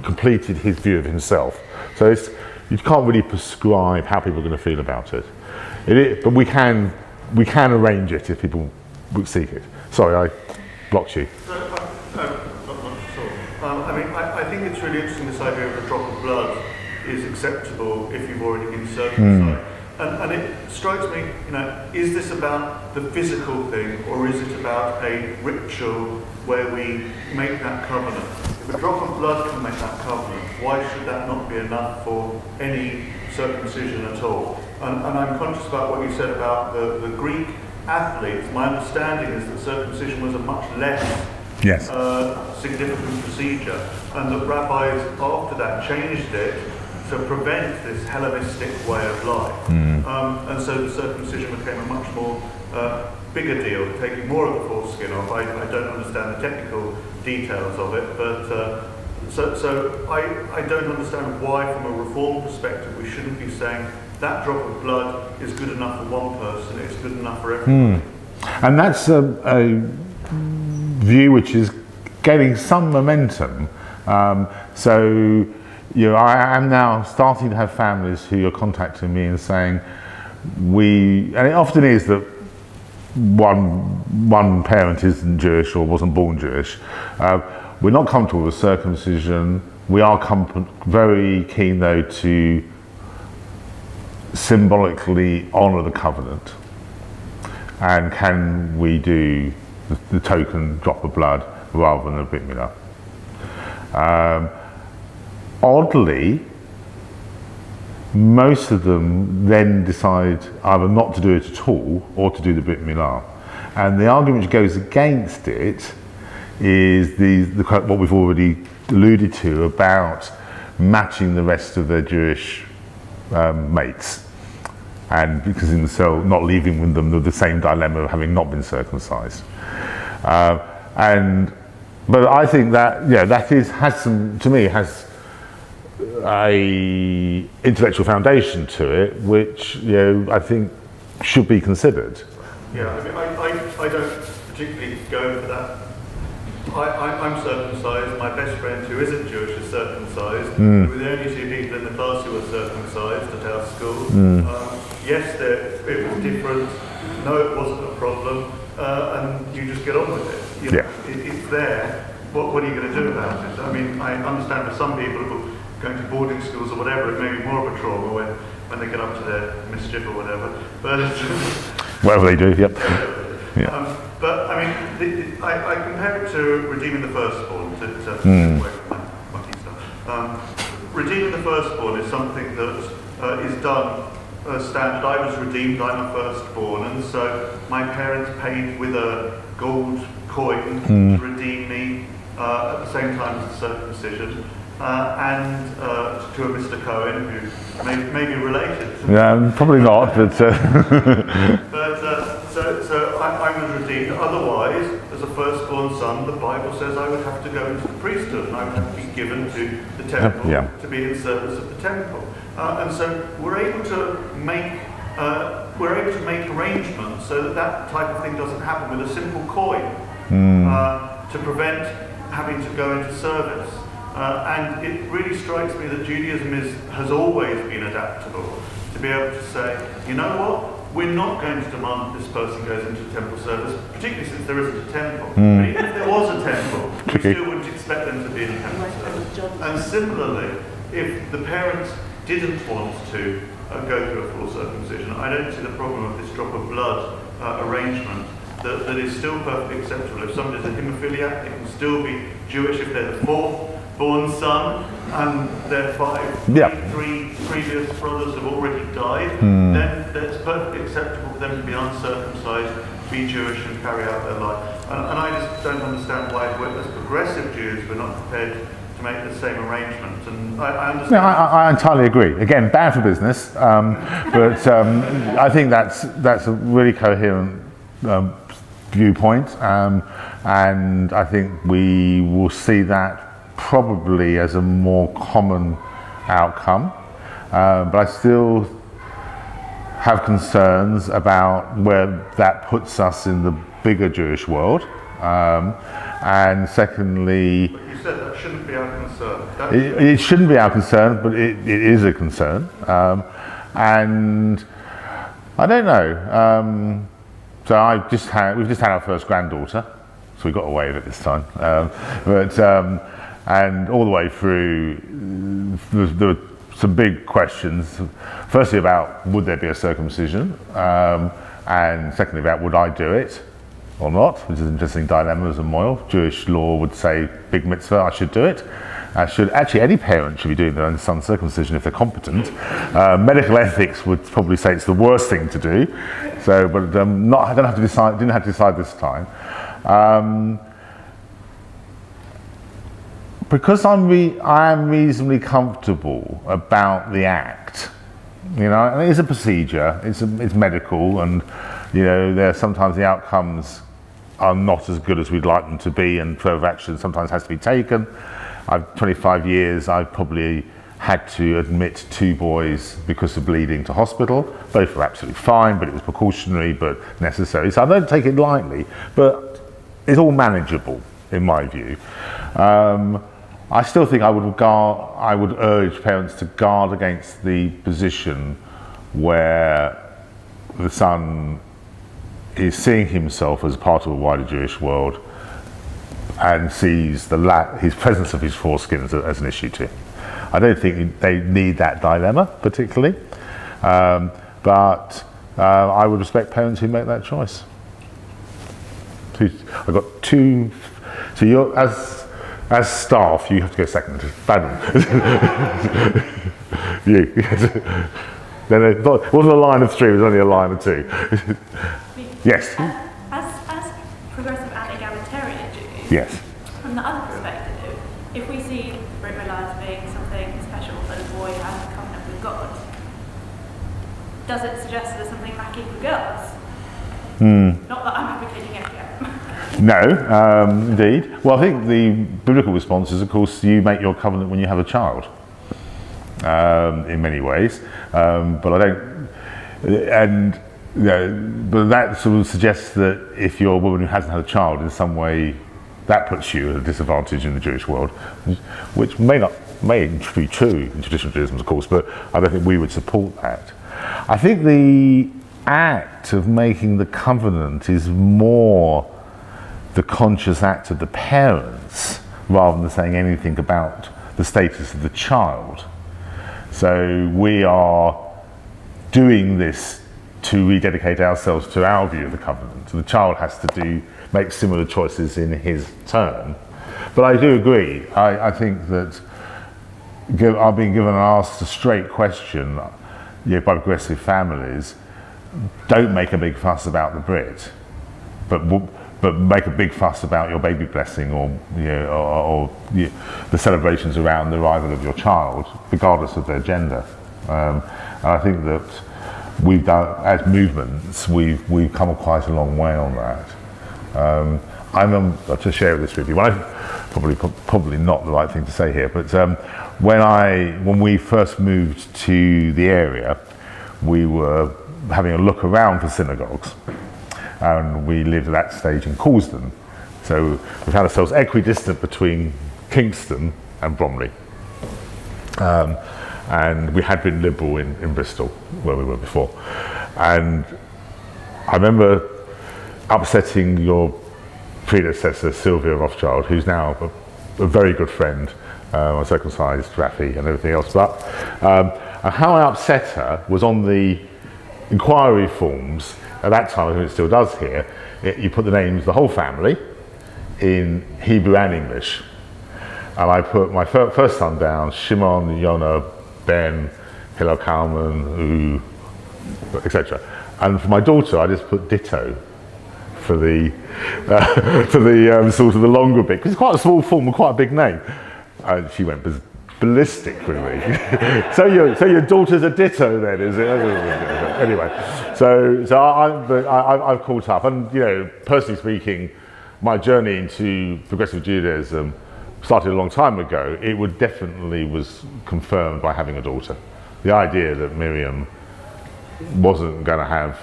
completed his view of himself. So you can't really prescribe how people are going to feel about it. But we can arrange it if people seek it. Sorry, I blocked you. I think it's really interesting, this idea of a drop of blood is acceptable if you've already been circumcised. And it strikes me, is this about the physical thing, or is it about a ritual where we make that covenant? If a drop of blood can make that covenant, why should that not be enough for any circumcision at all? And I'm conscious about what you said about the Greek athletes. My understanding is that circumcision was a much less significant procedure, and the rabbis after that changed it to prevent this Hellenistic way of life. And so the circumcision became a much more bigger deal, taking more of the foreskin off. I don't understand the technical details of it, but so I don't understand why, from a reform perspective, we shouldn't be saying that drop of blood is good enough for one person, it's good enough for everybody. And that's a view which is getting some momentum. I am now starting to have families who are contacting me and saying, and it often is that one parent isn't Jewish or wasn't born Jewish. We're not comfortable with circumcision. We are very keen, though, to symbolically honour the covenant. And can we do the token drop of blood rather than a Brit Milah? Oddly, most of them then decide either not to do it at all or to do the Brit Milah. And the argument which goes against it is what we've already alluded to about matching the rest of their Jewish mates, and because in the cell, not leaving with them the same dilemma of having not been circumcised. But I think that has a intellectual foundation to it, which I think should be considered. Yeah, I don't particularly go for that. I'm circumcised. My best friend, who isn't Jewish, is circumcised. We were the only two people in the class who were circumcised at our school. Yes, it was different. No, it wasn't a problem, and you just get on with it. It's there. What are you going to do about it? I mean, I understand for some people who are going to boarding schools or whatever, it may be more of a trauma when they get up to their mischief or whatever. But whatever they do, yep. But I mean, I compare it to redeeming the firstborn. To away from that mucky stuff. Redeeming the firstborn is something that is done standard. I was redeemed. I'm a firstborn, and so my parents paid with a gold coin to redeem me at the same time as the circumcision. And to a Mr. Cohen, who may be related. Probably not, but... So I was redeemed. Otherwise, as a firstborn son, the Bible says I would have to go into the priesthood, and I would have to be given to the temple to be in service of the temple. And so we're able to make arrangements so that type of thing doesn't happen with a simple coin to prevent having to go into service. And it really strikes me that Judaism has always been adaptable, to be able to say, you know what, we're not going to demand that this person goes into a temple service, particularly since there isn't a temple. But even if there was a temple, we still wouldn't expect them to be in a temple service. And similarly, if the parents didn't want to go through a full circumcision, I don't see the problem of this drop of blood arrangement that is still perfectly acceptable. If somebody's a haemophiliac, they can still be Jewish if they're the fourth born son and their three previous brothers have already died, then it's perfectly acceptable for them to be uncircumcised, be Jewish and carry out their life. And I just don't understand why, as progressive Jews, we're not prepared to make the same arrangements. And I understand. No, I entirely agree. Again, bad for business, but I think that's a really coherent viewpoint, and I think we will see that probably as a more common outcome, but I still have concerns about where that puts us in the bigger Jewish world, and secondly, but you said that shouldn't be our concern. It shouldn't be our concern, but it is a concern, and I don't know. So we've just had our first granddaughter, so we got away with it this time. And all the way through, there were some big questions. Firstly, about would there be a circumcision, and secondly, about would I do it or not, which is an interesting dilemma as a Mohel. Jewish law would say big mitzvah, I should do it. Any parent should be doing their own son's circumcision if they're competent. Medical ethics would probably say it's the worst thing to do. So, but I didn't have to decide this time. Because I am reasonably comfortable about the act. You know, and it is a procedure. It's medical, and you know, sometimes the outcomes are not as good as we'd like them to be, and further action sometimes has to be taken. 25 years, I've probably had to admit 2 boys because of bleeding to hospital. Both were absolutely fine, but it was precautionary but necessary. So I don't take it lightly, but it's all manageable in my view. I still think I would urge parents to guard against the position where the son is seeing himself as part of a wider Jewish world and sees his presence of his foreskin as an issue to him. I don't think they need that dilemma particularly, but I would respect parents who make that choice. I've got 2. So you're as staff, you have to go second. You. Then it wasn't a line of 3; it was only a line of 2. Yes. As progressive and egalitarian Jews, Yes. from the other perspective, if we see Brit Milah as being something special that a boy has a covenant with God, does it suggest there's something lacking for girls? Not that I'm advocating FGM. No, indeed. Well, I think the biblical response is, of course, you make your covenant when you have a child, in many ways. But I don't, and you know, but that sort of suggests that if you're a woman who hasn't had a child, in some way, that puts you at a disadvantage in the Jewish world, which may be true in traditional Judaism, of course, but I don't think we would support that. I think the act of making the covenant is more the conscious act of the parents rather than saying anything about the status of the child. So we are doing this to rededicate ourselves to our view of the covenant. So the child has to make similar choices in his turn. But I do agree. I think that I've been given and asked a straight question by progressive families: don't make a big fuss about the Brit, but make a big fuss about your baby blessing or the celebrations around the arrival of your child, regardless of their gender. And I think that we've done, as movements, we've come quite a long way on that. I'm to share this with you. Probably not the right thing to say here, but when we first moved to the area, we were having a look around for synagogues, and we lived at that stage in Causden, so we found ourselves equidistant between Kingston and Bromley, and we had been liberal in Bristol where we were before, And I remember upsetting your predecessor, Sylvia Rothschild, who's now a very good friend. I circumcised Rafi and everything else. But and how I upset her was on the inquiry forms. At that time, I think it still does here, you put the names, the whole family, in Hebrew and English. And I put my first son down, Shimon, Yonah, Ben, Hillel Kalman, etc. And for my daughter, I just put ditto for the sort of the longer bit, because it's quite a small form and quite a big name. And she went ballistic with me. so your daughter's a ditto then, is it? Anyway, so I've caught up, and personally speaking, my journey into progressive Judaism started a long time ago. It would definitely was confirmed by having a daughter. The idea that Miriam wasn't going to have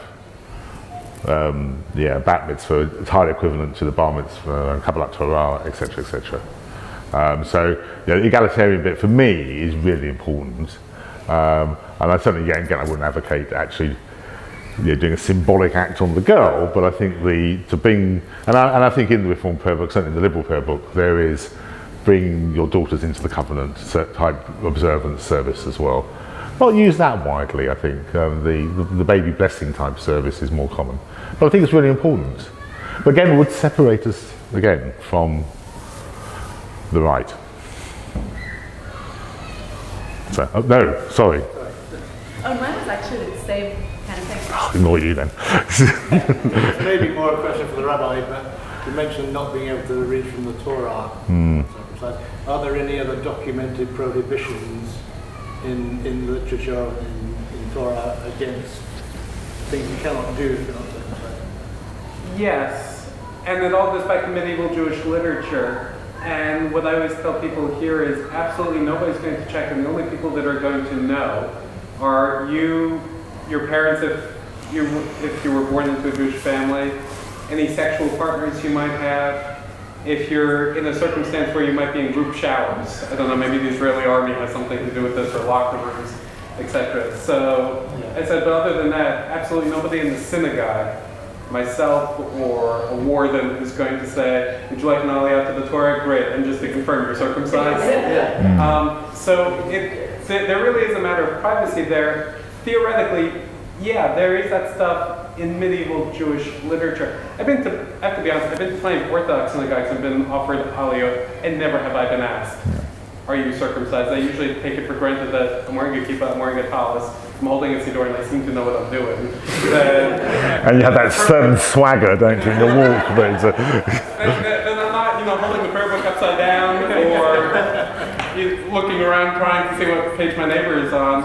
bat mitzvah, it's highly equivalent to the bar mitzvah and Kabbalat Torah, etc., etc. So the egalitarian bit for me is really important, and I certainly again I wouldn't advocate actually doing a symbolic act on the girl, but I think I think in the Reform Prayer Book, certainly in the Liberal Prayer Book, there is bring your daughters into the covenant type observance service as well. Not use that widely, I think. The baby blessing type service is more common, but I think it's really important. But again, it would separate us again from the right. So, no, sorry. Oh, mine was actually the same kind of thing. Oh, ignore you then. It's maybe more a question for the rabbi, but you mentioned not being able to read from the Torah. Are there any other documented prohibitions in literature, in Torah, against things you cannot do if you're not circumcised? Yes, and it all goes back to medieval Jewish literature. And what I always tell people here is absolutely nobody's going to check, and the only people that are going to know are you, your parents, if you were born into a Jewish family, any sexual partners you might have, if you're in a circumstance where you might be in group showers. I don't know, maybe the Israeli army has something to do with this, or locker rooms, etc. So I said, but other than that, absolutely nobody in the synagogue, myself or a warden, is going to say, would you like an aliyah to the Torah? Great, and just to confirm you're circumcised. So there really is a matter of privacy there. Theoretically, yeah, there is that stuff in medieval Jewish literature. I have to be honest, I've been to plenty of Orthodox synagogues and been offered aliyah, and never have I been asked, are you circumcised? I usually take it for granted that I'm wearing a kippah, I'm wearing a talis, I'm holding a siddur, and they seem to know what I'm doing. And you have that certain swagger, don't you, in your walk? And I'm not, holding the prayer book upside down, or looking around trying to see what page my neighbor is on.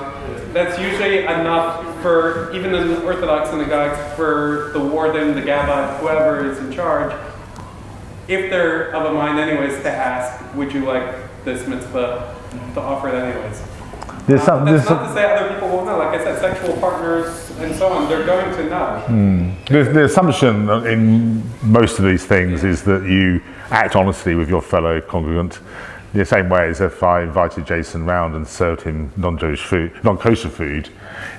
That's usually enough for, even in the Orthodox synagogues, for the warden, the gabbai, whoever is in charge, if they're of a mind anyways, to ask, would you like this mitzvah, to offer it anyways. That's not to say other people won't know. Like I said, sexual partners and so on, they're going to know. The assumption in most of these things is that you act honestly with your fellow congregant. The same way as if I invited Jason round and served him non-kosher food,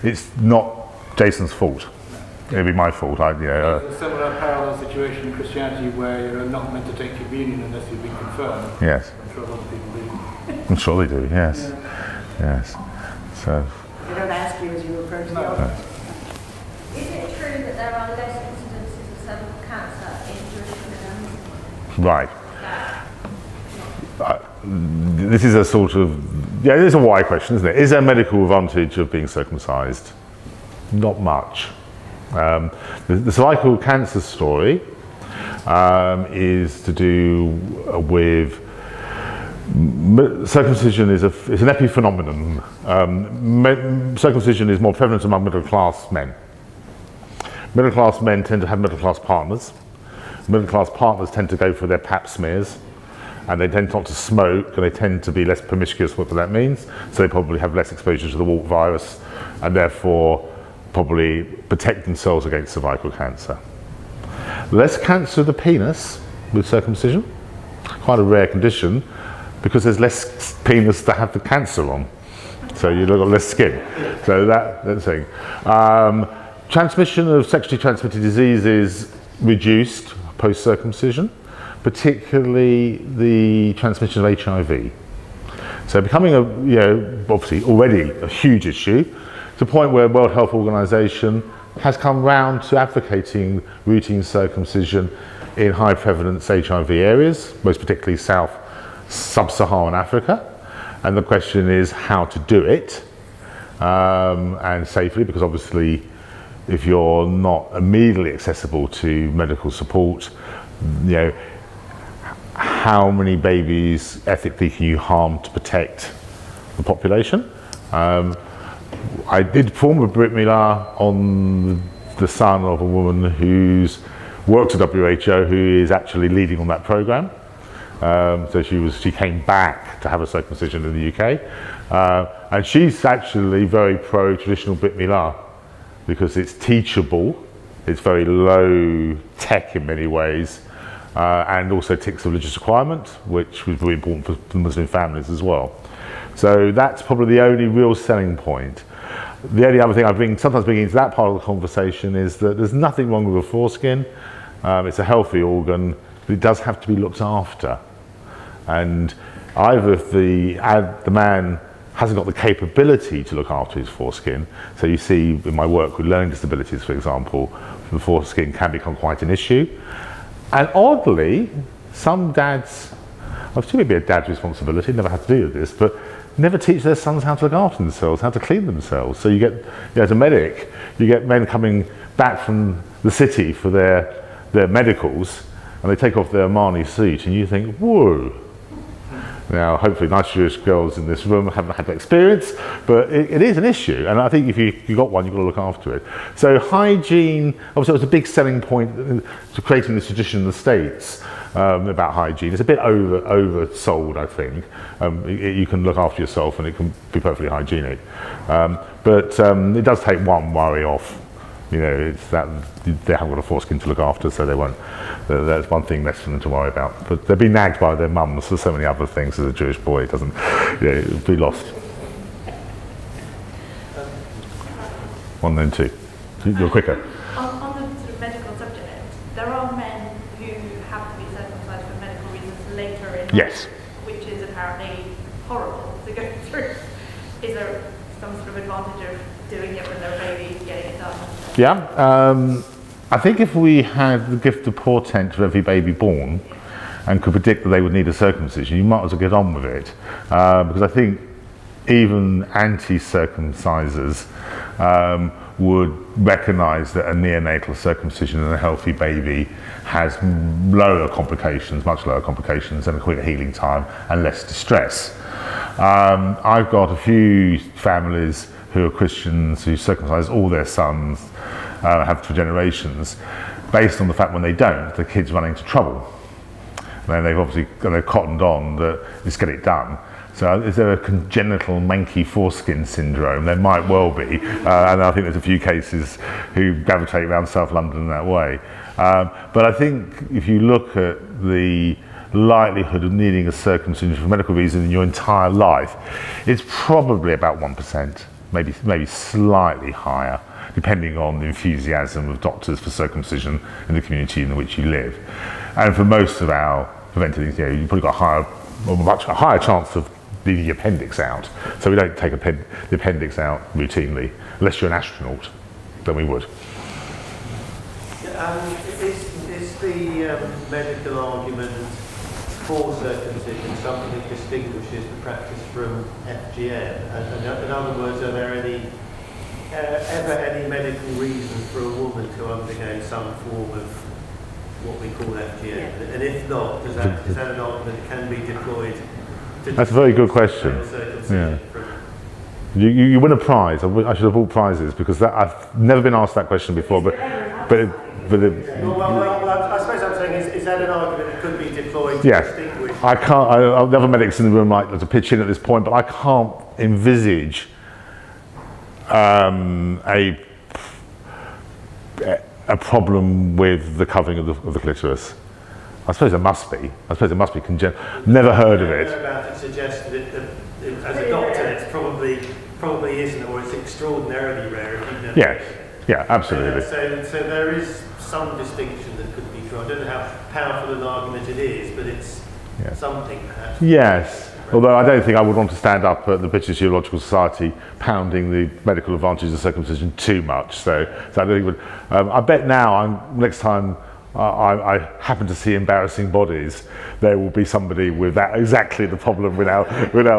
it's not Jason's fault. It'd be my fault. There's a similar parallel situation in Christianity where you're not meant to take communion unless you've been confirmed. Yes. I'm sure a lot of people do. I'm sure they do, yes. Yes. So. They don't ask you as you approach the altar. Is it true that there are less incidences of cervical cancer in Jewish synagogues? Right. This is a sort of, it is a why question, isn't it? Is there a medical advantage of being circumcised? Not much. The cervical cancer story is to do with circumcision is an epiphenomenon. Circumcision is more prevalent among middle-class men. Middle-class men tend to have middle-class partners. Middle-class partners tend to go for their pap smears, and they tend not to smoke, and they tend to be less promiscuous, whatever that means, so they probably have less exposure to the wart virus, and therefore probably protect themselves against cervical cancer. Less cancer of the penis with circumcision, quite a rare condition, because there's less penis to have the cancer on, so you've got less skin. So that's the thing. Transmission of sexually transmitted diseases reduced post-circumcision, particularly the transmission of HIV. So becoming obviously already a huge issue, to the point where World Health Organization has come round to advocating routine circumcision in high prevalence HIV areas, most particularly sub-Saharan Africa. And the question is how to do it, and safely, because obviously if you're not immediately accessible to medical support, how many babies ethically can you harm to protect the population? I did perform with Brit Milah on the son of a woman who's worked at WHO, who is actually leading on that program. So she came back to have a circumcision in the UK, and she's actually very pro-traditional Brit Milah because it's teachable, it's very low tech in many ways, and also ticks the religious requirement, which was very important for Muslim families as well. So that's probably the only real selling point. The only other thing I sometimes bring into that part of the conversation is that there's nothing wrong with a foreskin. It's a healthy organ, but it does have to be looked after. And either if the man hasn't got the capability to look after his foreskin, so you see in my work with learning disabilities, for example, the foreskin can become quite an issue. And oddly, some dads, I assume it'd be a dad's responsibility, never had to do this, but never teach their sons how to look after themselves, how to clean themselves. So you get, as a medic, you get men coming back from the city for their medicals, and they take off their Armani suit, and you think, whoa. Now, hopefully nice Jewish girls in this room haven't had that experience, but it is an issue, and I think if you got one, you've got to look after it. So hygiene, obviously it was a big selling point to creating this tradition in the States about hygiene. It's a bit oversold, I think. You can look after yourself and it can be perfectly hygienic. But it does take one worry off. It's that they haven't got a foreskin to look after, so they won't. That's one thing less for them to worry about. But they'll be nagged by their mums for so many other things. As a Jewish boy, it doesn't, it'll be lost. One, then two. You're quicker. On the sort of medical subject, there are men who have to be circumcised for medical reasons later in life, Yes. which is apparently horrible to go through. Is there some sort of advantage of doing it when they're a baby, getting it done? Yeah. I think if we had the gift of portent of every baby born and could predict that they would need a circumcision, you might as well get on with it. Because I think even anti-circumcisers would recognise that a neonatal circumcision in a healthy baby has lower complications, much lower complications, and a quicker healing time and less distress. I've got a few families who are Christians who circumcise all their sons, have for generations, based on the fact when they don't, the kids run into trouble. And they've cottoned on that just get it done. So is there a congenital manky foreskin syndrome? There might well be, and I think there's a few cases who gravitate around South London in that way. But I think if you look at the likelihood of needing a circumcision for medical reason in your entire life, it's probably about 1%, maybe slightly higher, depending on the enthusiasm of doctors for circumcision in the community in which you live. And for most of our preventative, you've probably got a much higher chance of leaving the appendix out. So we don't take the appendix out routinely, unless you're an astronaut, then we would. Is the medical argument for circumcision something that distinguishes the practice from FGM? In other words, are there ever any medical reason for a woman to undergo some form of what we call FGM? Yeah. And if not, is that an argument that can be deployed? That's a very good question. Yeah. You win a prize. I should have bought prizes because I've never been asked that question before. But I suppose I'm saying is that an argument that could be deployed to distinguish? I can't. The other medics in the room like to pitch in at this point, but I can't envisage a problem with the covering of the clitoris. I suppose it must be. Congenital. Never heard of it. About it suggests that as a doctor, it's probably isn't, or it's extraordinarily rare. If you've never Yeah, absolutely. So there is some distinction that could be drawn. I don't know how powerful an argument it is, but it's something perhaps. Yes. Although I don't think I would want to stand up at the British Urological Society pounding the medical advantages of circumcision too much. So I don't think it would. I bet now, next time I happen to see embarrassing bodies, there will be somebody with that exactly the problem we're now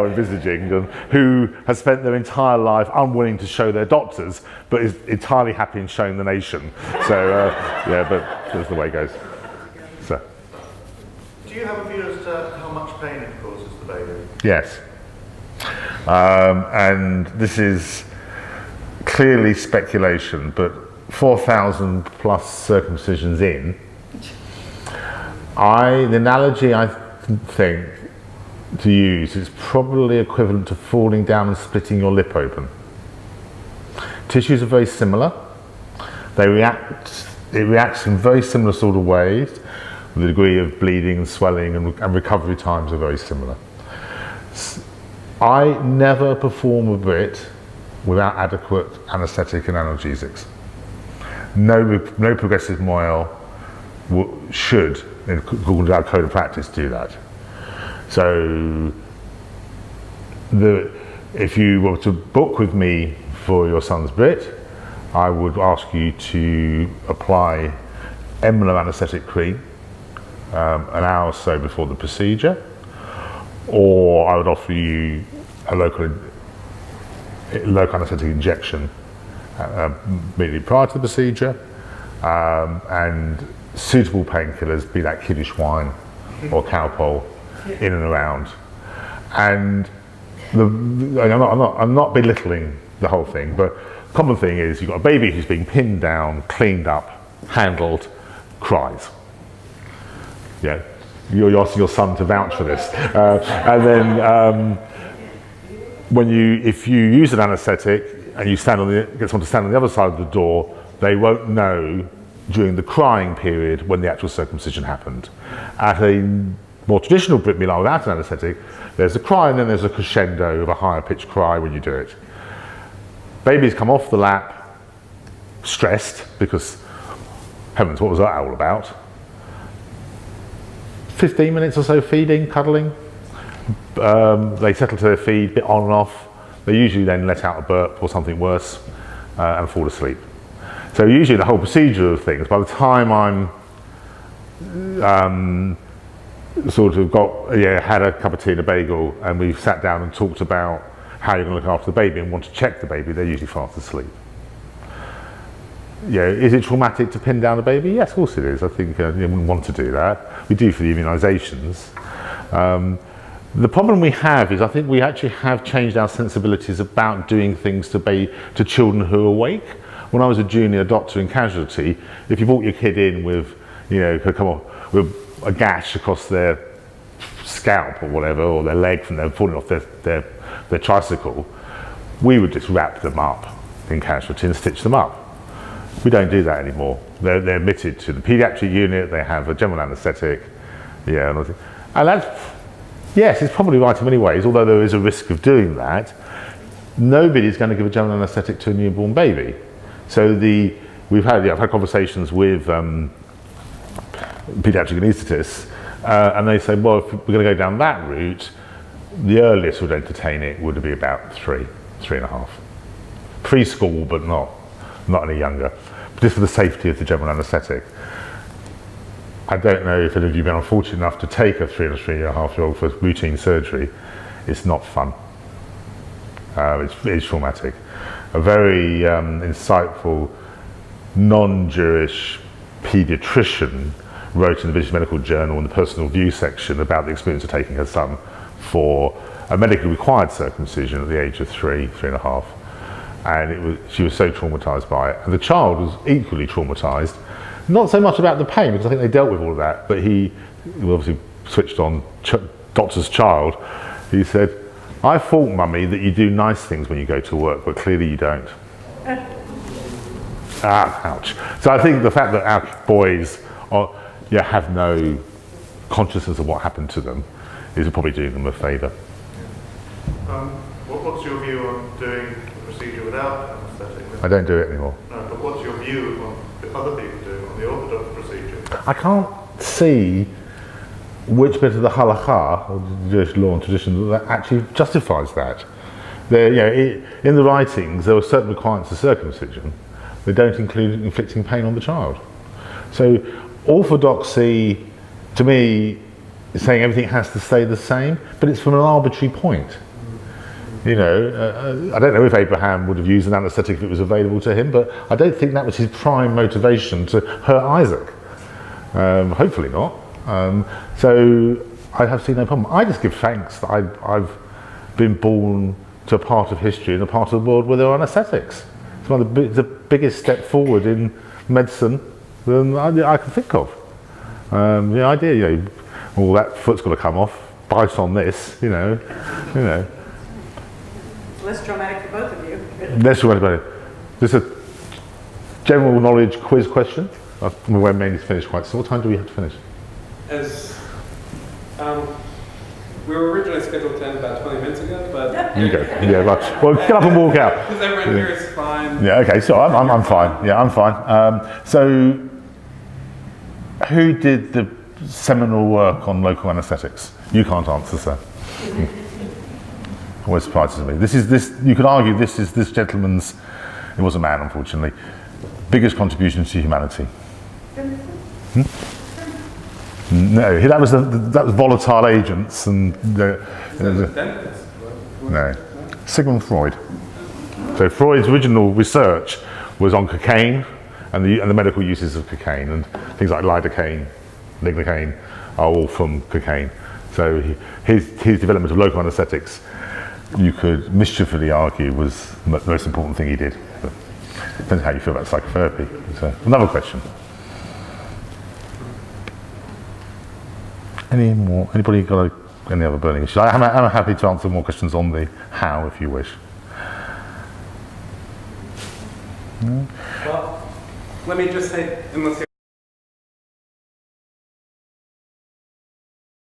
envisaging, and who has spent their entire life unwilling to show their doctors, but is entirely happy in showing the nation. So but that's the way it goes. So. Do you have a view as to how much pain it causes the baby? Yes. And this is clearly speculation, but 4,000 plus circumcisions in, the analogy I think to use is probably equivalent to falling down and splitting your lip open. Tissues are very similar. It reacts in very similar sort of ways. The degree of bleeding and swelling and recovery times are very similar. I never perform a Brit without adequate anaesthetic and analgesics. No progressive Mohel should, according to our code of practice, do that. So if you were to book with me for your son's Brit, I would ask you to apply eminent anaesthetic cream an hour or so before the procedure, or I would offer you a local anaesthetic injection immediately prior to the procedure, and suitable painkillers, be that kiddish wine or Calpol, in and around. And I'm not belittling the whole thing, but common thing is you've got a baby who's being pinned down, cleaned up, handled, cries. Yeah, you're asking your son to vouch for this. And then if you use an anaesthetic and you get someone to stand on the other side of the door, they won't know during the crying period when the actual circumcision happened. At a more traditional Brit Milah without an anaesthetic, there's a cry and then there's a crescendo of a higher pitched cry when you do it. Babies come off the lap stressed because, heavens, what was that all about? 15 minutes or so feeding, cuddling. They settle to their feed, bit on and off. They usually then let out a burp or something worse and fall asleep. So usually the whole procedure of things, by the time I'm sort of had a cup of tea and a bagel and we've sat down and talked about how you're going to look after the baby and want to check the baby, they're usually fast asleep. Yeah, is it traumatic to pin down a baby? Yes, of course it is. I think you wouldn't want to do that. We do for the immunisations. The problem we have is I think we actually have changed our sensibilities about doing things to children who are awake. When I was a junior doctor in casualty, if you brought your kid in with, with a gash across their scalp or whatever, or their leg from them falling off their tricycle, we would just wrap them up in casualty and stitch them up. We don't do that anymore. They're admitted to the paediatric unit, they have a general anaesthetic, and that's, yes, it's probably right in many ways, although there is a risk of doing that. Nobody's going to give a general anaesthetic to a newborn baby. So I've had conversations with paediatric anaesthetists, and they say, well, if we're going to go down that route, the earliest we'd entertain it would be about 3.5. Preschool, but not any younger. Just for the safety of the general anaesthetic. I don't know if any of you have been unfortunate enough to take a 3 or 3.5-year-old for routine surgery. It's not fun. It's traumatic. A very insightful, non-Jewish paediatrician wrote in the British Medical Journal in the personal view section about the experience of taking her son for a medically required circumcision at the age of 3.5. And she was so traumatised by it. And the child was equally traumatised. Not so much about the pain, because I think they dealt with all of that, but he obviously switched on doctor's child. He said, I thought, Mummy, that you do nice things when you go to work, but clearly you don't. Ouch. So I think the fact that our boys have no consciousness of what happened to them is probably doing them a favour. What's your view on doing the procedure without anaesthetic? I don't do it anymore. No, but what's view on the other people do on the Orthodox procedure. I can't see which bit of the halakha, or the Jewish law and tradition, that actually justifies that. There, in the writings, there were certain requirements of circumcision. They don't include inflicting pain on the child. So, orthodoxy, to me, is saying everything has to stay the same, but it's from an arbitrary point. I don't know if Abraham would have used an anaesthetic if it was available to him, but I don't think that was his prime motivation to hurt Isaac. Hopefully not. So I have seen no problem. I just give thanks that I've been born to a part of history and a part of the world where there are anaesthetics. It's one of the biggest step forward in medicine than I can think of. The idea, well, that foot's got to come off, bite on this, Less traumatic for both of you. Less traumatic about it. Just a general knowledge quiz question. We're mainly finished quite soon. What time do we have to finish? We were originally scheduled to end about 20 minutes ago, but You go. Yeah, right. Well, get up and walk out. because everyone here is fine. Yeah, okay, so I'm fine. Yeah, I'm fine. So, who did the seminal work on local anaesthetics? You can't answer, sir. Always surprises me. You could argue this is this gentleman's, it was a man unfortunately, biggest contribution to humanity. No, that was volatile agents and no, Sigmund Freud. So Freud's original research was on cocaine and the medical uses of cocaine, and things like lidocaine, lignocaine are all from cocaine. So his development of local anaesthetics, you could mischievously argue, was the most important thing he did. But depends how you feel about psychotherapy. So another question. Anybody got any other burning issues? I'm happy to answer more questions on the how if you wish. Well, let me just say, unless you